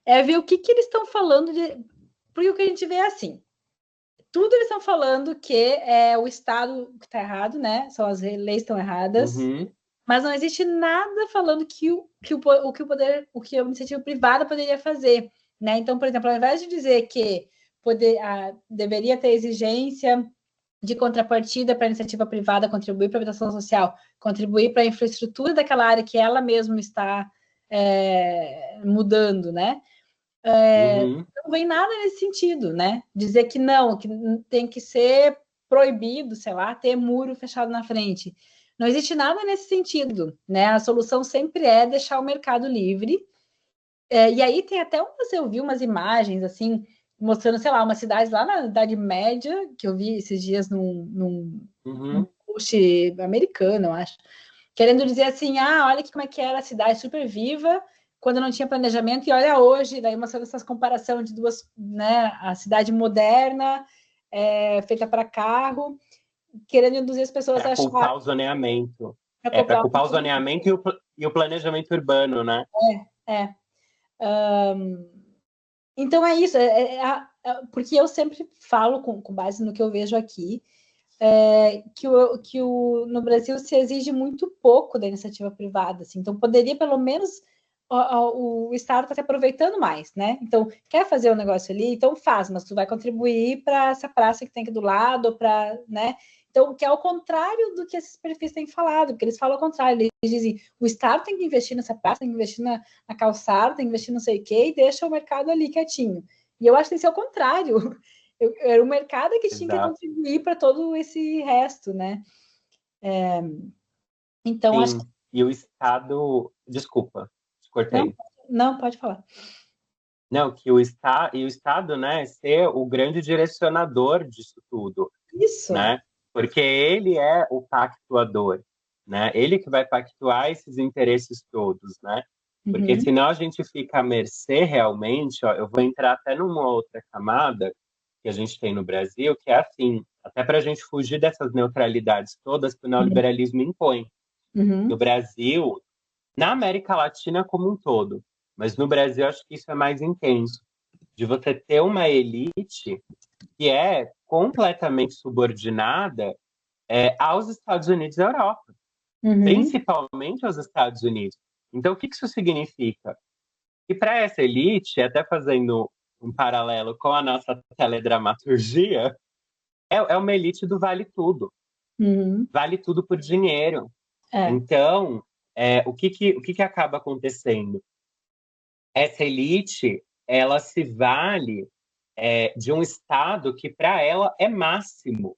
é ver o que eles estão falando de. Porque o que a gente vê é assim: tudo eles estão falando que é o Estado que está errado, né? São as leis estão erradas, mas não existe nada falando que a iniciativa privada poderia fazer, né? Então, por exemplo, ao invés de dizer que deveria ter exigência de contrapartida para a iniciativa privada contribuir para a habitação social, contribuir para a infraestrutura daquela área que ela mesma está mudando, né? Não vem nada nesse sentido, né? Dizer que não, que tem que ser proibido, sei lá, ter muro fechado na frente. Não existe nada nesse sentido, né? A solução sempre é deixar o mercado livre. E aí tem até eu vi umas imagens assim, mostrando, sei lá, uma cidade lá na Idade Média, que eu vi esses dias num post americano, eu acho, querendo dizer assim, olha como é que era a cidade super viva, quando não tinha planejamento, e olha hoje, daí mostrando essas comparação de duas, né, a cidade moderna, feita para carro, querendo induzir as pessoas a achar... culpar o zoneamento. Para culpar o zoneamento e o planejamento urbano, né? Então é isso, porque eu sempre falo, com base no que eu vejo aqui, que no Brasil se exige muito pouco da iniciativa privada, assim, então poderia pelo menos o Estado está se aproveitando mais, né? Então, quer fazer um negócio ali, então faz, mas tu vai contribuir para essa praça que tem aqui do lado, para, né? Então, que é ao contrário do que esses perfis têm falado, porque eles falam ao contrário, eles dizem, o Estado tem que investir nessa praça, tem que investir na calçada, tem que investir não sei o quê, e deixa o mercado ali quietinho. E eu acho que tem que ser o contrário. Era o mercado que tinha que contribuir para todo esse resto, né? Então, sim, acho que... E o Estado... Desculpa, te cortei. Não, pode falar. Não, que o Estado, né, ser o grande direcionador disso tudo. Isso. Né? Porque ele é o pactuador, né? Ele que vai pactuar esses interesses todos, né? Porque senão a gente fica à mercê realmente, eu vou entrar até numa outra camada que a gente tem no Brasil, que é assim, até para a gente fugir dessas neutralidades todas que o neoliberalismo impõe. No Brasil, na América Latina como um todo, mas no Brasil acho que isso é mais intenso, de você ter uma elite que é completamente subordinada aos Estados Unidos e à Europa, Uhum. principalmente aos Estados Unidos. Então, o que isso significa? Que para essa elite, até fazendo um paralelo com a nossa teledramaturgia, é uma elite do vale tudo. Uhum. Vale tudo por dinheiro. É. Então, o que acaba acontecendo? Essa elite, ela se vale de um Estado que para ela é máximo.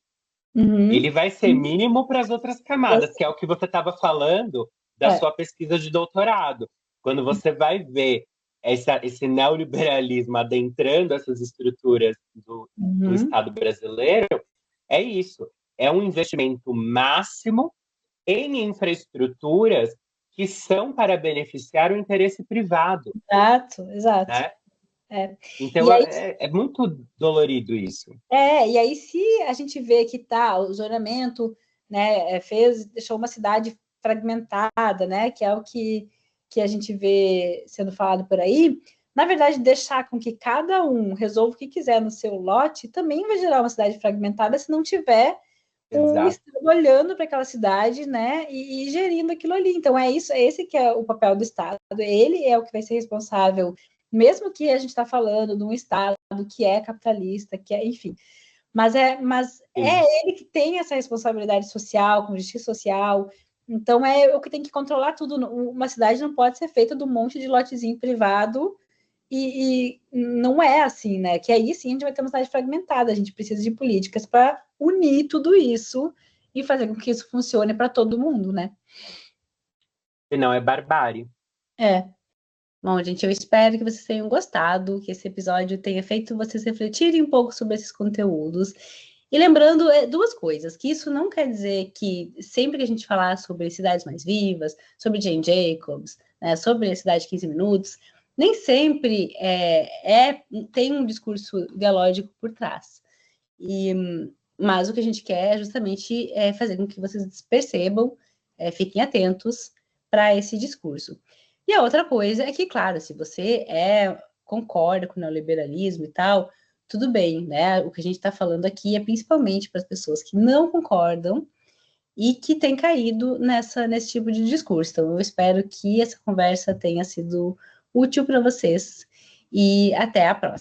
Uhum. Ele vai ser mínimo para as outras camadas, que é o que você estava falando da É. sua pesquisa de doutorado. Quando você vai ver esse neoliberalismo adentrando essas estruturas do Uhum. Estado brasileiro, é isso. É um investimento máximo em infraestruturas que são para beneficiar o interesse privado, Exato, exato. né? É. E Então aí, é muito dolorido isso. se a gente vê que tá, o zonamento, né, deixou uma cidade fragmentada, né, que é o que a gente vê sendo falado por aí, na verdade, deixar com que cada um resolva o que quiser no seu lote também vai gerar uma cidade fragmentada se não tiver um Exato. Estado olhando para aquela cidade, né, e gerindo aquilo ali. Então é isso, é esse que é o papel do Estado. Ele é o que vai ser responsável, mesmo que a gente está falando de um Estado que é capitalista, que é, enfim. Mas é Sim. ele que tem essa responsabilidade social, com justiça social. Então é o que tem que controlar tudo. Uma cidade não pode ser feita de um monte de lotezinho privado e não é assim, né? Que aí sim a gente vai ter uma cidade fragmentada. A gente precisa de políticas para unir tudo isso e fazer com que isso funcione para todo mundo, né? Senão é barbárie. É. Bom, gente, eu espero que vocês tenham gostado, que esse episódio tenha feito vocês refletirem um pouco sobre esses conteúdos. E lembrando duas coisas, que isso não quer dizer que sempre que a gente falar sobre cidades mais vivas, sobre Jane Jacobs, né, sobre a cidade de 15 minutos, nem sempre tem um discurso ideológico por trás. Mas o que a gente quer é justamente fazer com que vocês percebam, fiquem atentos para esse discurso. E a outra coisa é que, claro, se você concorda com o neoliberalismo e tal, tudo bem, né? O que a gente está falando aqui é principalmente para as pessoas que não concordam e que têm caído nesse tipo de discurso. Então, eu espero que essa conversa tenha sido útil para vocês e até a próxima.